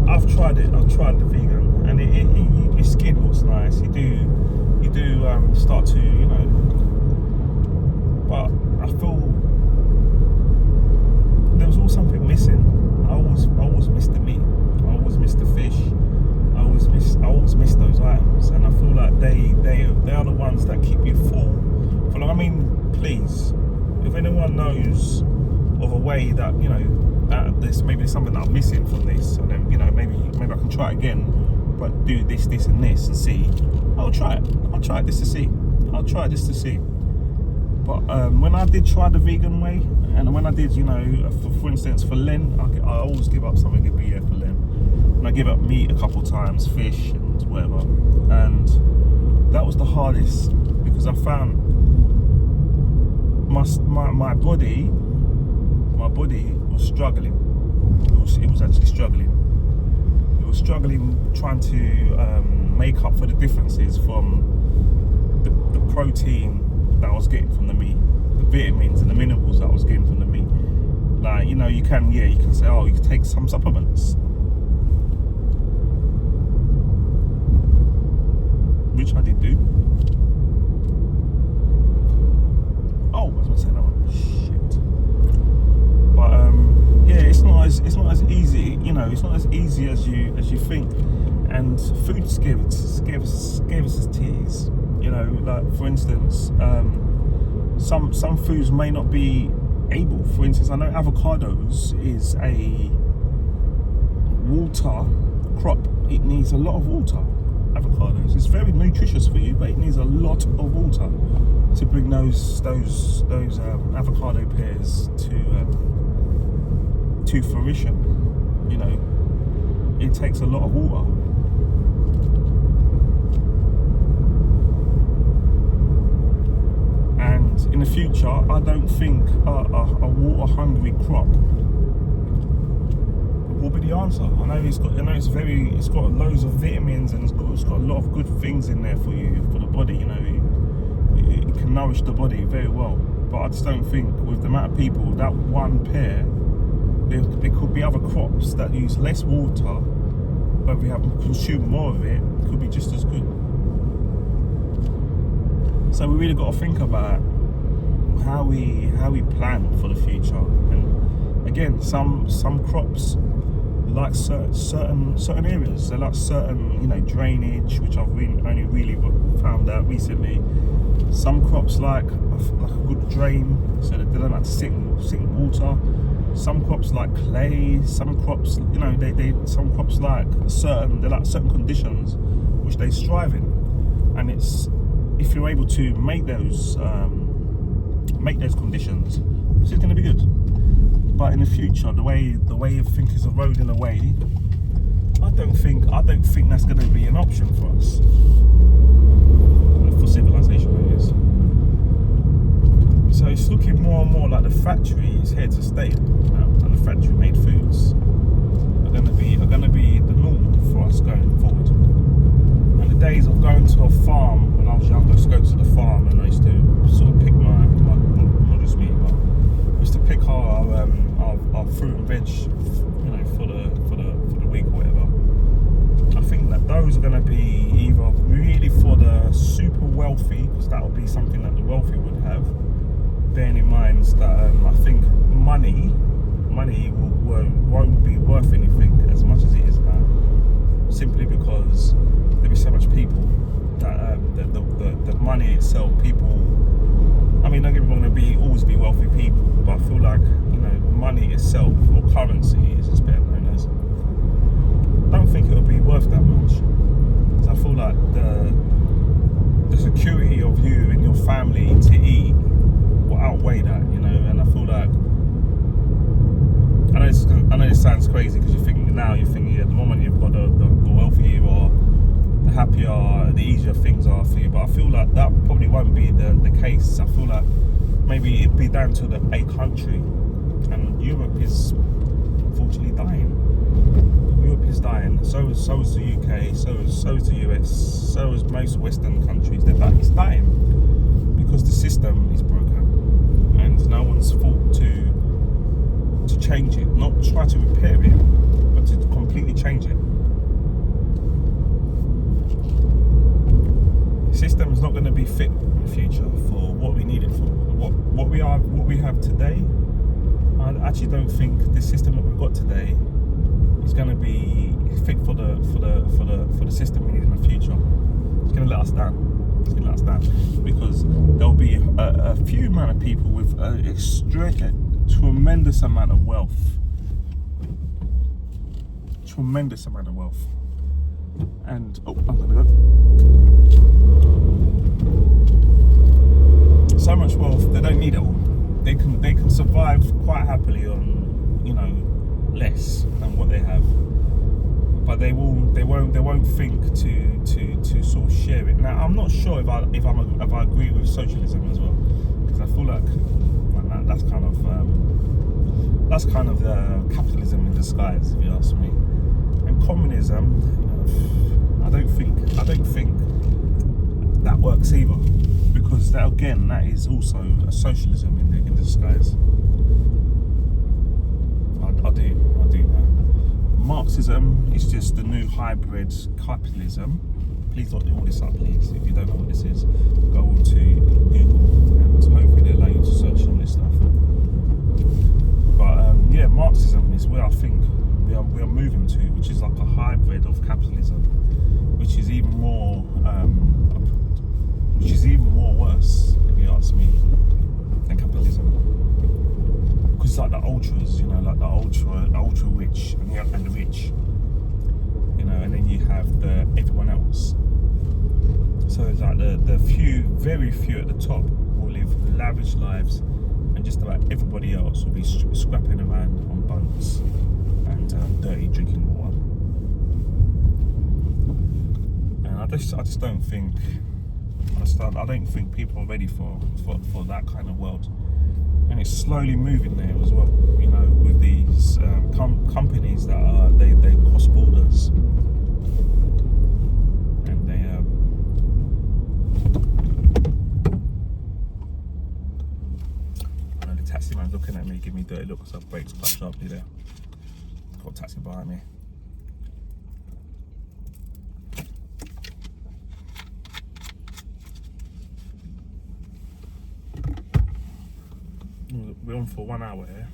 I've tried it. I've tried the vegan, and your skin looks nice. You do start to, but I feel there was always something missing. I always missed the meat. I always missed the fish. I always miss those items, and I feel like they are the ones that keep you full. Please, if anyone knows of a way that this maybe there's something that I'm missing from this, and then maybe I can try it again, but do this and this and see. I'll try it just to see. But when I did try the vegan way, and when I did, for instance, for Lent, I always give up something every year for Lent. And I give up meat a couple times, fish and whatever. And that was the hardest because I found my body was struggling. It was actually struggling. It was struggling trying to make up for the differences from the protein that I was getting from the meat, the vitamins and the minerals that I was getting from the meat. Like, you can say, you can take some supplements, which I did do. I was gonna say that one. Shit. But it's not as easy. It's not as easy as you think. And food scarcities. Like for instance, some foods may not be able. For instance, I know avocados is a water crop. It needs a lot of water. Avocados. It's very nutritious for you, but it needs a lot of water to bring those avocado pears to fruition. It takes a lot of water. And in the future, I don't think a water-hungry crop will be the answer. I know it's got loads of vitamins and it's got a lot of good things in there for the body. It can nourish the body very well. But I just don't think with the amount of people, that one pear, there could be other crops that use less water, but if we have consumed more of it, it could be just as good. So we really got to think about how we plan for the future. And again, some crops like certain areas. They like certain drainage, which I've only really found out recently. Some crops like a good drain, so that they don't like to sit in water. Some crops like clay. Some crops, some crops like certain conditions which they strive in, and it's if you're able to make those conditions, this is going to be good. But in the future, the way things is eroding away, I don't think that's going to be an option for us, for civilization, that is. So it's looking more and more like the factory is here to stay now, and the factory-made foods are going to be the norm for us going forward. And the days of going to a farm when I was younger, I used to go to the farm and I used to sort of pick my not just me, but I used to pick our fruit and veg, for the week or whatever. I think that those are going to be either really for the super wealthy, because that would be something that the wealthy would have. Bearing in mind that I think money money won't be worth anything as much as it is now, simply because there'll be so much people that the money itself, people. I mean, don't get me wrong, there'll always be wealthy people, but I feel like, you know, money itself, or currency, as it's better known as, I don't think it'll be worth that much. Because I feel like the security of you and your family to eat will outweigh that, you know. And I feel like, I know this sounds crazy, because you're thinking, yeah, the more money you've got, the wealthier you are, the happier, the easier things are for you. But I feel like that probably won't be the case. I feel like maybe it'd be down to a country, and Europe is unfortunately dying. Europe is dying. So is the UK. So is the US. So is most Western countries. It's dying because the system is broken, and no one's fought to change it. Not try to repair it, but to completely change it. The system is not going to be fit in the future for what we need it for. What we have today, I actually don't think the system that we've got today is going to be fit for the system we need in the future. It's going to let us down. It's going to let us down, because there'll be a few amount of people with a tremendous amount of wealth. Tremendous amount of wealth. And I'm gonna go. So much wealth, they don't need it all. They can survive quite happily on, you know, less than what they have. But they won't think to sort of share it. Now, I'm not sure if I agree with socialism as well, because I feel like that's kind of capitalism in disguise, if you ask me. And communism, I don't think that works either, because that is also a socialism in disguise. I do. Marxism is just the new hybrid capitalism. Please don't do all this up, please. If you don't know what this is, go on to Google, and hopefully they'll allow you to search all this stuff. But yeah, Marxism is where I think we are moving to, which is like a hybrid of capitalism, which is even more worse, if you ask me, than capitalism. Because it's like the ultras, you know, like the ultra rich and the rich, you know, and then you have the everyone else. So it's like the few, very few at the top will live lavish lives, and just about everybody else will be scrapping around on bunks and dirty drinking water. And I just don't think people are ready for that kind of world. And it's slowly moving there as well, you know, with these companies that they cross borders, and they I know the taxi man's looking at me, giving me dirty looks. So brakes quite sharply there. Got a taxi behind me. We're on for 1 hour here.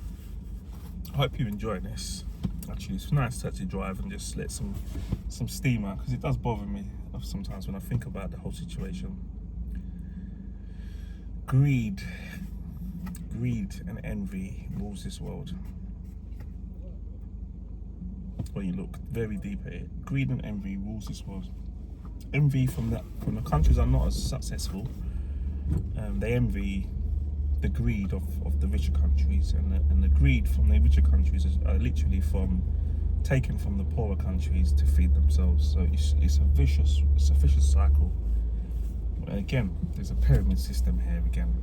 I hope you enjoy this. Actually, it's nice to actually drive and just let some steam out, because it does bother me sometimes when I think about the whole situation. Greed and envy rules this world. When you look very deep at it, greed and envy rules this world. Envy from the countries that are not as successful. They envy the greed of the richer countries, and the greed from the richer countries is literally taken from the poorer countries to feed themselves. So it's a vicious cycle. And again, there's a pyramid system here again.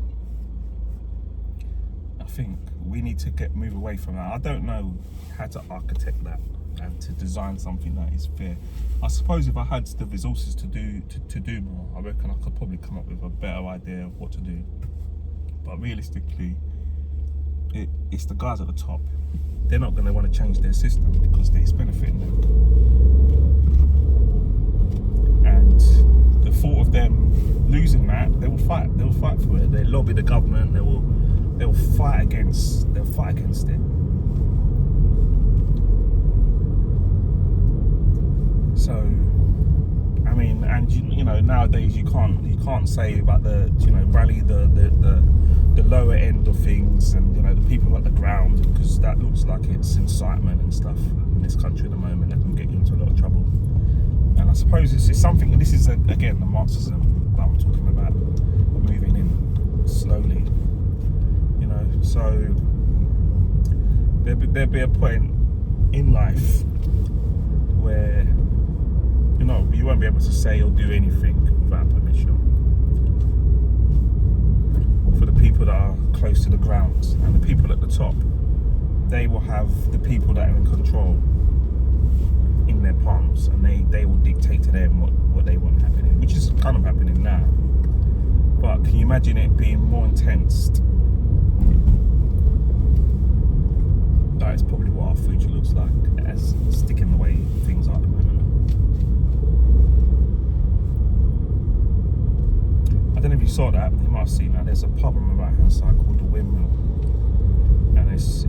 I think we need to move away from that. I don't know how to architect that and to design something that is fair. I suppose if I had the resources to do more, I reckon I could probably come up with a better idea of what to do. But realistically, it's the guys at the top. They're not going to want to change their system because it's benefiting them. And the thought of them losing that, they will fight. They will fight for it. They lobby the government. They'll fight against it. So, I mean, and you know, nowadays you can't say about the, you know, rally the lower end of things, and you know, the people at the ground, because that looks like it's incitement and stuff in this country at the moment that can get you into a lot of trouble. And I suppose it's something, and this is again the Marxism that I'm talking about, moving in slowly, you know. So there'd be a point in life where, you know, you won't be able to say or do anything without permission. For the people that are close to the ground, and the people at the top, they will have the people that are in control in their palms, and they will dictate to them what they want happening, which is kind of happening now. But can you imagine it being more intense? That is probably what our future looks like, as sticking the way things are at the moment. I don't know if you saw that, you might have seen that. There's a pub on the right hand side called the Windmill, and it's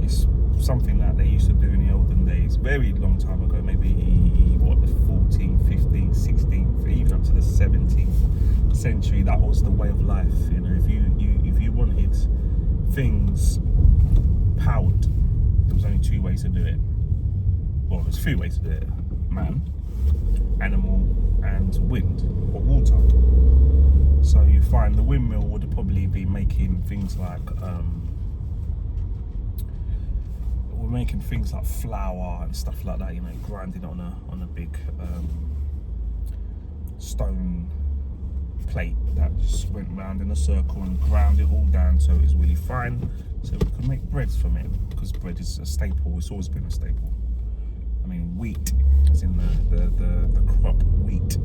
something that they used to do in the olden days, very long time ago, maybe what, the 14th, 15th, 16th, even up to the 17th century. That was the way of life. You know, if you wanted things powered, there was only two ways to do it. Well, there's three ways to do it: man, animal, and wind or water. So you find the windmill would probably be making things like we're making things like flour and stuff like that, you know, grinding on a big stone plate that just went round in a circle and ground it all down so it was really fine, so we could make breads from it, because bread is a staple. It's always been a staple. I mean, wheat, as in the crop wheat,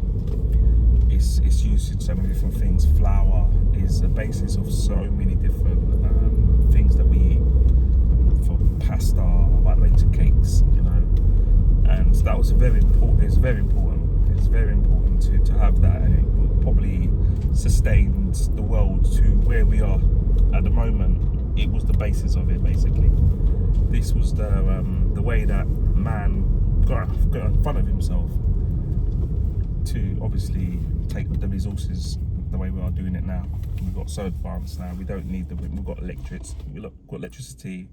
it's used in so many different things. Flour is the basis of so many different things that we eat, from pasta right the way to cakes, you know. And that was very important. It's very important to have that, and it probably sustained the world to where we are at the moment. It was the basis of it, basically. This was the way that man got in front of himself to obviously take the resources the way we are doing it now. We've got so advanced now, we don't need we've got electricity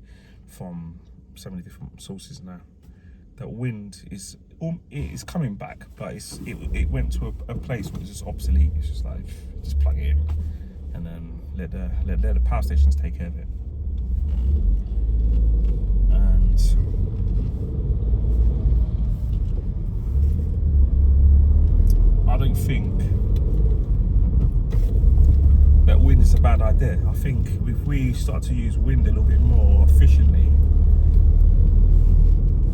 from so many different sources now. That wind is coming back, but it went to a place where it's just obsolete. It's just like, just plug it in and then let the power stations take care of it. And I don't think that wind is a bad idea. I think if we start to use wind a little bit more efficiently,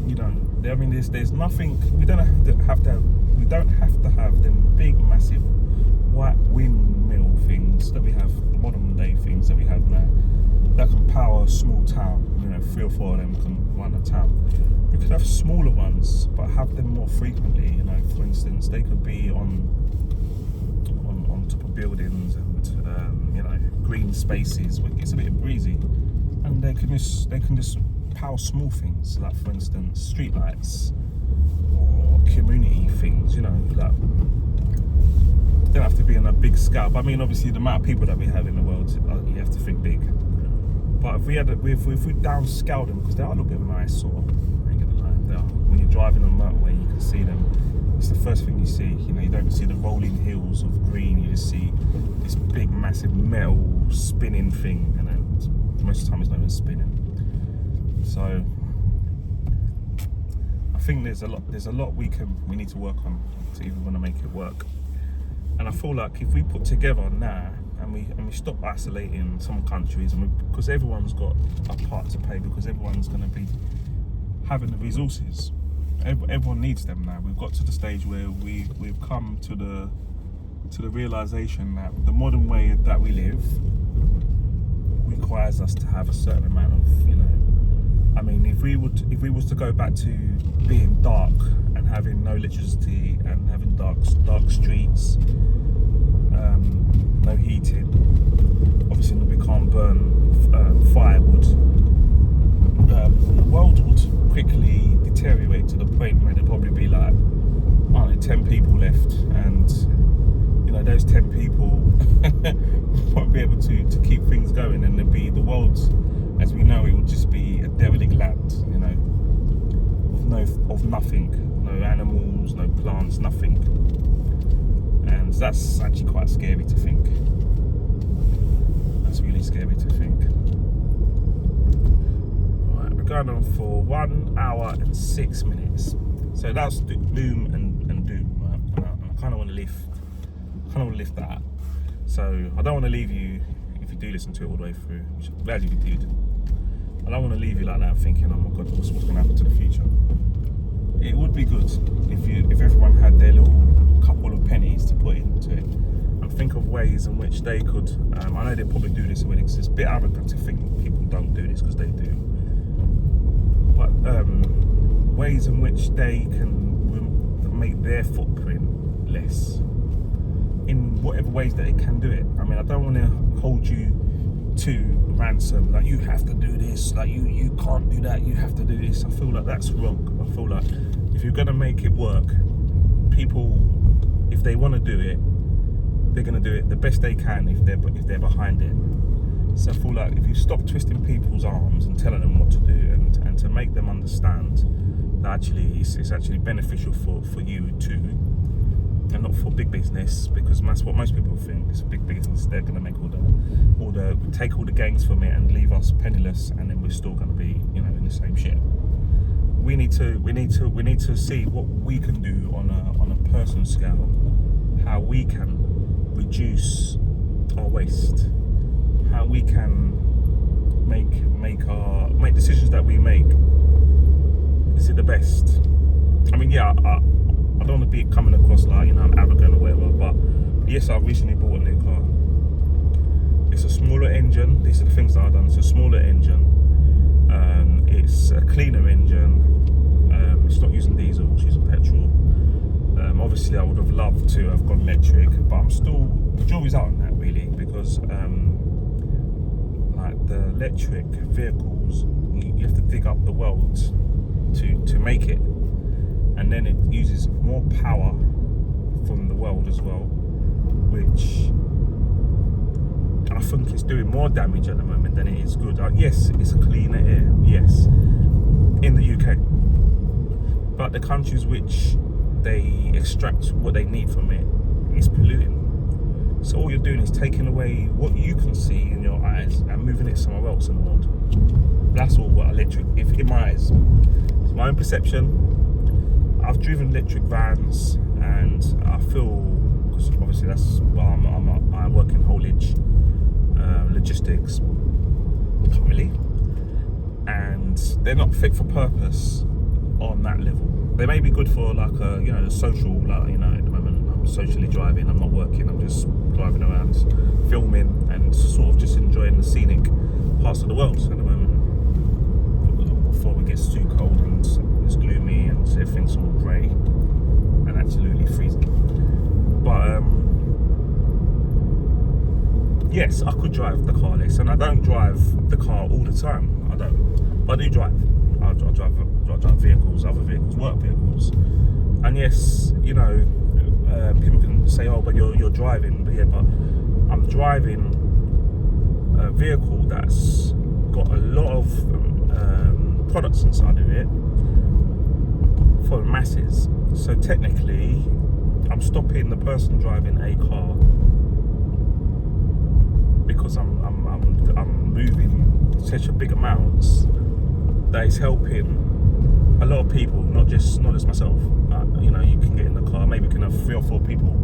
you know, I mean, there's nothing. We don't have to have them big, massive white windmill things that we have, the modern day things that we have now, that can power a small town. You know, 3 or 4 of them can run a town. We could have smaller ones, but have them more frequently. You know, for instance, they could be on top of buildings and you know, green spaces where it gets a bit breezy, and they can just power small things, like for instance street lights or community things. You know, like, they don't have to be on a big scale. But I mean, obviously the amount of people that we have in the world, you have to think big. But if we downscale them, because they are a little bit of an eyesore, I ain't gonna lie. They are. When you're driving on the motorway, you can see them. It's the first thing you see. You know, you don't see the rolling hills of green. You just see this big, massive metal spinning thing, and then most of the time it's not even spinning. So I think there's a lot we need to work on to even want to make it work. And I feel like if we put together now and we stop isolating some countries, because everyone's got a part to play, because everyone's going to be having the resources. Everyone needs them now. We've got to the stage where we've come to the realization that the modern way that we live requires us to have a certain amount of, you know, I mean, if we was to go back to being dark and having no electricity and having dark streets, no heating, obviously we can't burn firewood, the world would quickly deteriorate to the point where there'd probably be like, 10 people left, and those 10 people won't be able to keep things going, and there'll be the world as we know it will just be a derelict land, of nothing, no animals, no plants, nothing. And that's actually quite scary to think. That's really scary to think. Right, we're going on for 1 hour and 6 minutes. So that's gloom and doom, right? And I kind of want to lift that. So I don't want to leave you, if you do listen to it all the way through, which I'm glad you did. I don't want to leave you like that thinking, oh my God, what's going to happen to the future? It would be good if everyone had their little couple of pennies to put into it and think of ways in which they could, I know they probably do this already because it's a bit arrogant to think people don't do this because they do, but ways in which they can make their footprint less in whatever ways that they can do it. I mean, I don't want to hold you to ransom, like you have to do this, like you can't do that, you have to do this. I feel like that's wrong. I feel like if you're gonna make it work, people, if they want to do it, they're gonna do it the best they can if they're behind it. So I feel like if you stop twisting people's arms and telling them what to do, and to make them understand that actually it's actually beneficial for you too, and not for big business, because that's what most people think. It's a big business. They're going to make take all the gains from it and leave us penniless, and then we're still going to be, in the same shit. We need to see what we can do on a personal scale, how we can reduce our waste, how we can make decisions that we make. Is it the best? I mean, yeah. I don't want to be coming across like, I'm arrogant or whatever, but yes, I recently bought a new car. It's a smaller engine. These are the things that I've done. It's a smaller engine. It's a cleaner engine. It's not using diesel, it's using petrol. Obviously, I would have loved to have gone electric, but the jury's out on that really, because like the electric vehicles, you have to dig up the world to make it. And then it uses more power from the world as well, which I think is doing more damage at the moment than it is good. Yes, it's a cleaner air, yes, in the UK, but the countries which they extract what they need from it is polluting. So all you're doing is taking away what you can see in your eyes and moving it somewhere else in the world. That's all what electric, if in my eyes, it's my own perception. I've driven electric vans, and I feel, because obviously that's I work in haulage, logistics, currently, and they're not fit for purpose on that level. They may be good for like a social, like at the moment I'm socially driving, I'm not working, I'm just driving around, filming, and sort of just enjoying the scenic parts of the world at the moment before it gets too cold and it's gloomy and everything's all grey and absolutely freezing. But yes, I could drive the car less, and I don't drive the car all the time. I don't, but I do drive. I drive vehicles, other vehicles, work vehicles, and yes, people can say, "Oh, but you're driving," but yeah, but I'm driving a vehicle that's got a lot of products inside of it for the masses. So technically, I'm stopping the person driving a car because I'm moving such a big amounts that is helping a lot of people, not just myself. You can get in the car, maybe you can have 3 or 4 people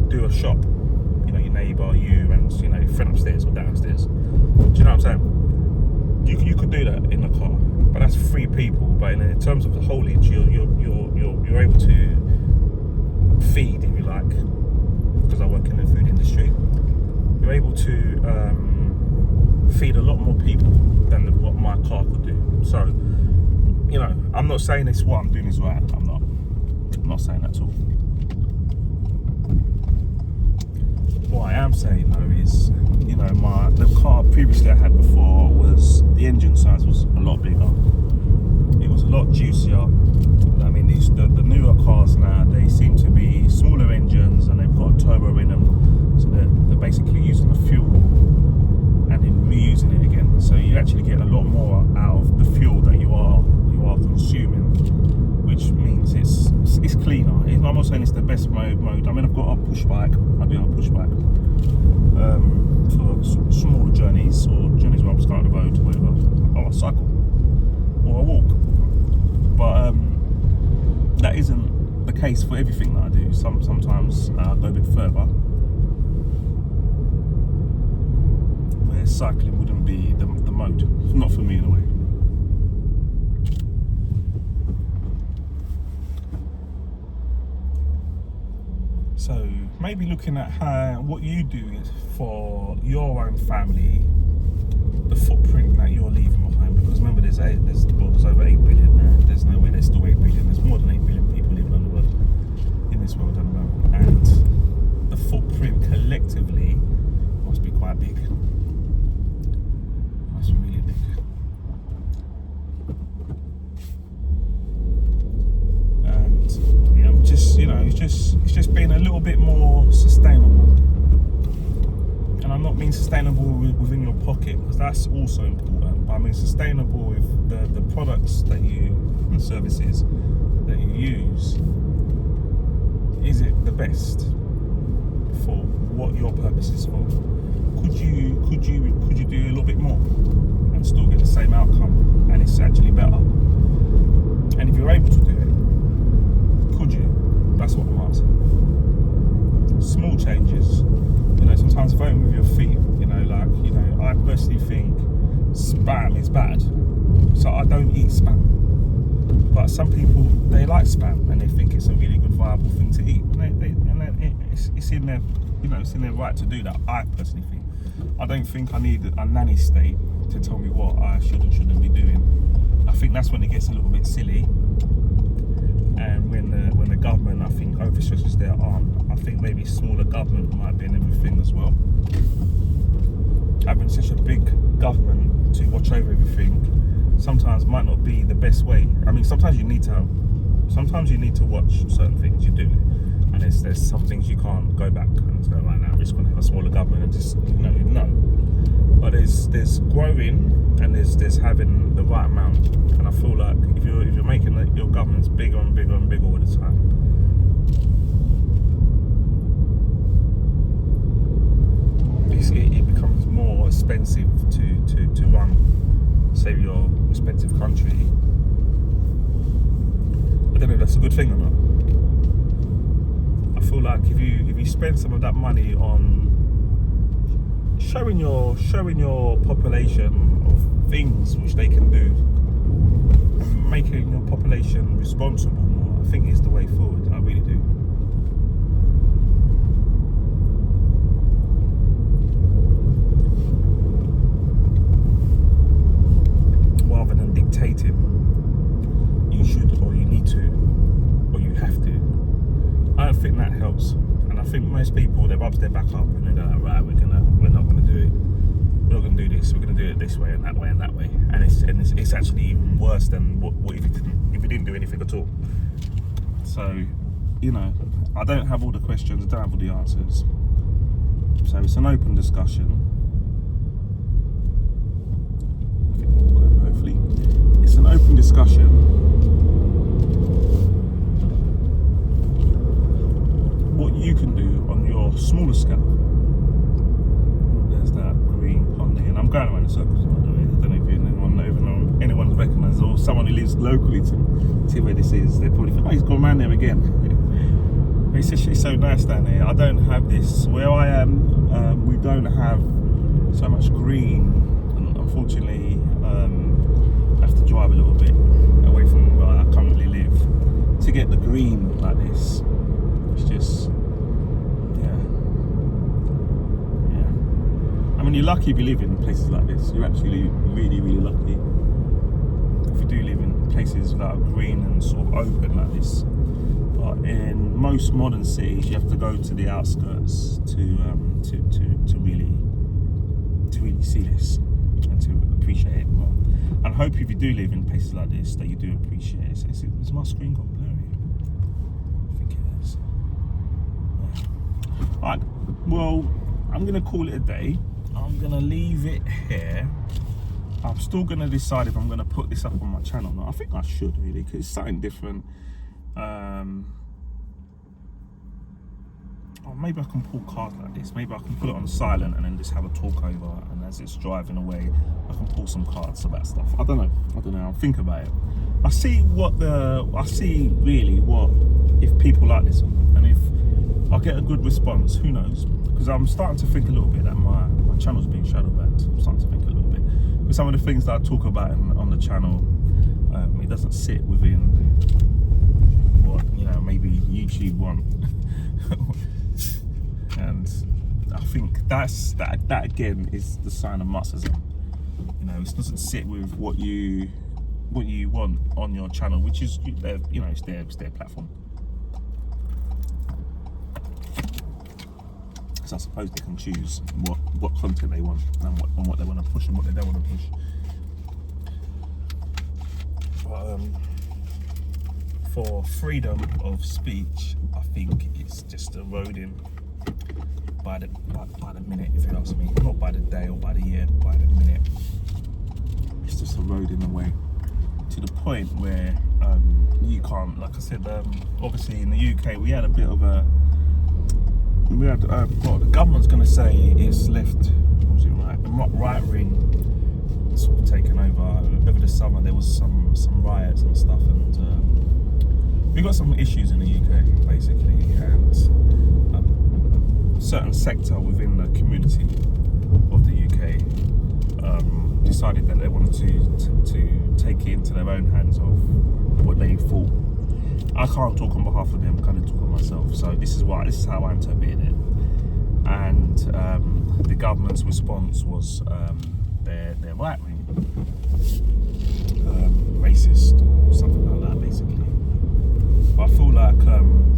do a shop. Your neighbour, you, and your friend upstairs or downstairs. Do you know what I'm saying? You could do that in the car, but that's 3 people. But in terms of the haulage, you're able to feed, if you like, because I work in the food industry. You're able to feed a lot more people than what my car could do. So, I'm not saying this what I'm doing is right. I'm not saying that at all. What I am saying though is, the car previously I had before the engine size was a lot bigger. it was a lot juicier. I mean, the newer cars now, they seem to be smaller engines and they've got a turbo in them, so they're basically using the fuel and then reusing it again. So you actually get a lot more out of the fuel that you are consuming, which means it's cleaner. I'm not saying it's the best mode. I mean, I've got a push bike. I do have a push bike for smaller journeys or journeys where I'm just going on the road, or whatever, or I cycle or I walk. But that isn't the case for everything that I do. Sometimes I go a bit further, where cycling wouldn't be the mode. Not for me anyway. So maybe looking at what you do for your own family, the footprint that you're leaving behind. Because remember, there's over 8 billion now. There's no way there's still 8 billion. There's more than 8 billion people living on the world, in this world, and the footprint collectively must be quite big. Must be really big. And yeah, it's just being a little bit more sustainable. And I'm not mean sustainable within your pocket, because that's also important, but I mean sustainable with the products that and services that you use. Is it the best for what your purpose is for? Could you do a little bit more and still get the same outcome, and it's actually better? And if you're able to do it, could you? That's what I'm asking. Small changes. Sometimes voting with your feet. I personally think spam is bad, so I don't eat spam. But some people, they like spam and they think it's a really good, viable thing to eat. It's in their, it's in their right to do that. I personally think. I don't think I need a nanny state to tell me what I should and shouldn't be doing. I think that's when it gets a little bit silly. And when the government, I think, overstretches their arm. I think maybe smaller government might be in everything as well. Having such a big government to watch over everything sometimes might not be the best way. I mean, sometimes you need to watch certain things, you do. And there's some things you can't go back and say, right now, we're just going to have a smaller government and just, no. But there's growing and there's having the right amount. And I feel like if you're making your governments bigger and bigger and bigger all the time, it becomes more expensive to run, say, your respective country. I don't know if that's a good thing or not. I feel like if you spend some of that money on showing your population of things which they can do, and making your population responsible more, I think is the way forward. I really do. Rather than dictating, you should, or you need to, or you have to. I don't think that helps. And I think most people, they rubs their back up and they go, right, we're not gonna do it. We're not gonna do this. We're gonna do it this way and that way and that way. And it's actually even worse than what if you didn't do anything at all. So, I don't have all the questions. I don't have all the answers. So it's an open discussion. I think we'll go, hopefully. It's an open discussion. What you can do on your smaller scale. There's that green pond here, and I'm going around in circles, by the way. I don't know if anyone's recognised, or someone who lives locally to where this is. They probably think, oh, he's gone around there again. It's so nice down here. I don't have this where I am. We don't have so much green, and unfortunately, I have to drive a little bit away from where I currently live to get the green like this. It's just, yeah. I mean, you're lucky if you live in places like this. You're actually really, really lucky if you do live in places that are green and sort of open like this. But in most modern cities, you have to go to the outskirts to really see this and to appreciate it more. And hope if you do live in places like this that you do appreciate it. Is my screen gone blurry? I think it is. Yeah. Alright, well, I'm going to call it a day. I'm going to leave it here. I'm still going to decide if I'm going to put this up on my channel or not. I think I should, really, because it's something different. Or maybe I can pull cars like this. Maybe I can put it on silent and then just have a talk over, and as it's driving away I can pull some cards about stuff. I don't know, I'll think about it. I see really what if people like this, and if I get a good response, who knows, because I'm starting to think a little bit that my channel's being shadow banned. I'm starting to think a little bit with some of the things that I talk about on the channel. It doesn't sit within what, you know, maybe YouTube want. And I think that again is the sign of Marxism. You know, it doesn't sit with what you want on your channel, which is, you know, it's their platform. So I suppose they can choose what content they want and what they want to push and what they don't want to push. But for freedom of speech, I think it's just eroding by the minute, if you ask me. Not by the day or by the year, but by the minute. It's just eroding away to the point where you can't, like I said, obviously in the UK we had a bit of a, well, the government's going to say it's left, what was it, right wing sort of taken over the summer. There was some riots and stuff, and we got some issues in the UK basically, and a certain sector within the community of the UK decided that they wanted to take it into their own hands of what they thought. I can't talk on behalf of them, I can only talk on myself. So this is how I interpreted it. And the government's response was they're right wing, racist or something like that, basically. But I feel like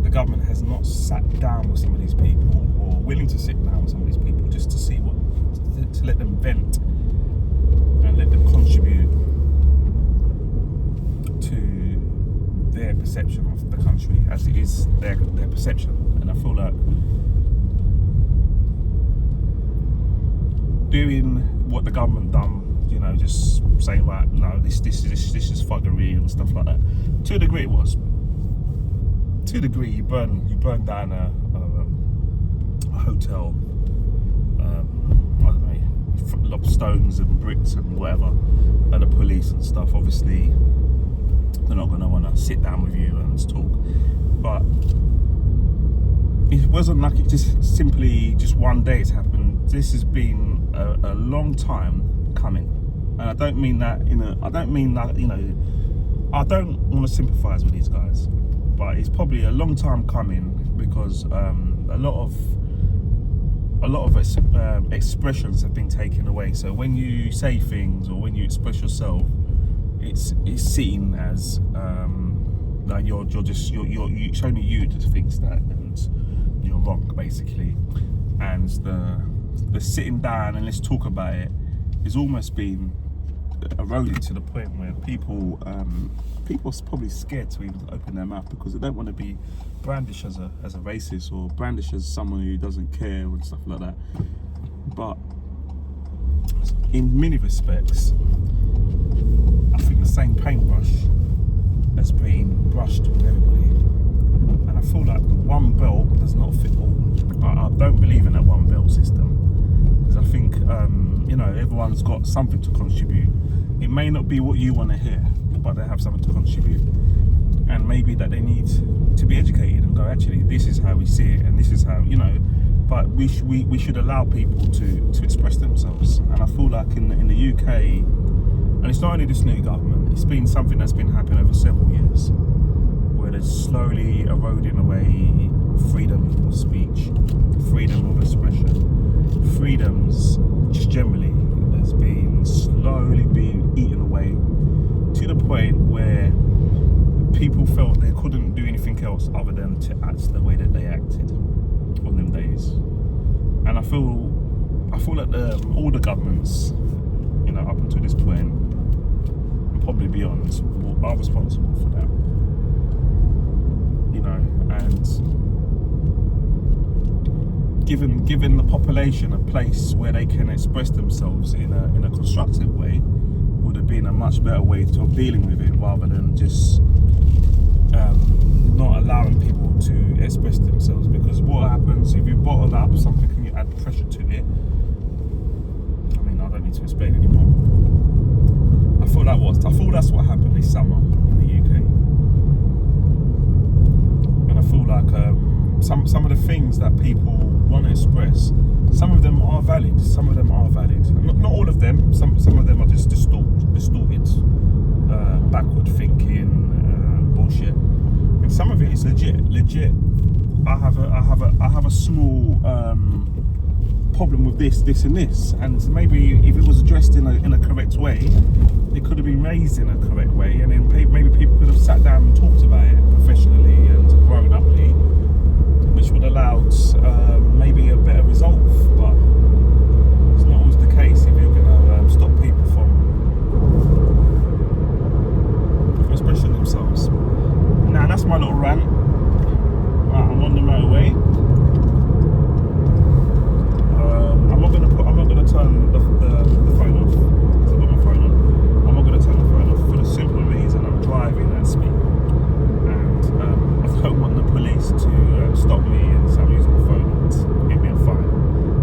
the government has not sat down with some of these people, or willing to sit down with some of these people, just to see to let them vent and let them contribute to their perception of the country as it is their perception. And I feel like doing what the government done, you know, just saying, right, no, this is thuggery and stuff like that. To a degree it was. To a degree, you burn down a hotel, I don't know, lob stones and bricks and whatever, and the police and stuff. Obviously, they're not going to want to sit down with you and talk. But it wasn't like it just one day it's happened. This has been a long time coming, and I don't mean that I don't want to sympathise with these guys, but it's probably a long time coming, because a lot of expressions have been taken away. So when you say things or when you express yourself, it's seen as like it's only you that thinks that, and you're wrong, basically. And the sitting down and let's talk about it is almost been eroded to the point where people are probably scared to even open their mouth, because they don't want to be brandished as a racist, or brandished as someone who doesn't care and stuff like that. But in many respects, I think the same paintbrush has been brushed with everybody, and I feel like the one belt does not fit all. I don't believe in that one belt system, because I think everyone's got something to contribute. It may not be what you want to hear, but they have something to contribute, and maybe that they need to be educated and go, actually, this is how we see it, and this is how, but we should allow people to express themselves. And I feel like in the UK, and it's not only this new government, it's been something that's been happening over several years, where they're slowly eroding away freedom of speech, freedom of expression, freedoms just generally has been slowly being eaten away, to the point where people felt they couldn't do anything else other than to act the way that they acted on them days. And I feel like all the governments, up until this point, probably beyond are responsible for that. You know, and given the population a place where they can express themselves in a constructive way, would have been a much better way of dealing with it, rather than just not allowing people to express themselves. Because what happens if you bottle up something and you add pressure to it? I mean, I don't need to explain anymore. I feel that's what happened this summer in the UK, and I feel like some of the things that people want to express, some of them are valid. Some of them are valid. Not all of them. Some of them are just distorted, backward thinking bullshit. And some of it is legit. I have a small problem with this, and this, and maybe if it was addressed in a correct way, it could have been raised in a correct way, and then maybe people could have sat down and talked about it professionally and grown uply, which would allow maybe a better resolve. But it's not always the case if you're going to stop people from expressing themselves. Now that's my little rant. I'm on the motorway. I'm not gonna turn the phone off. I've got my phone on. I'm not gonna turn the phone off for the simple reason I'm driving at speed, and I don't want the police to stop me and say I'm using my phone and give me a fine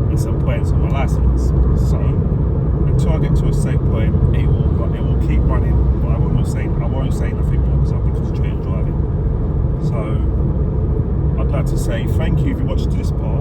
and some points on my license. So until I get to a safe point, it will keep running. But I won't say nothing more because I'll be concentrating on driving. So I'd like to say thank you if you watched this part.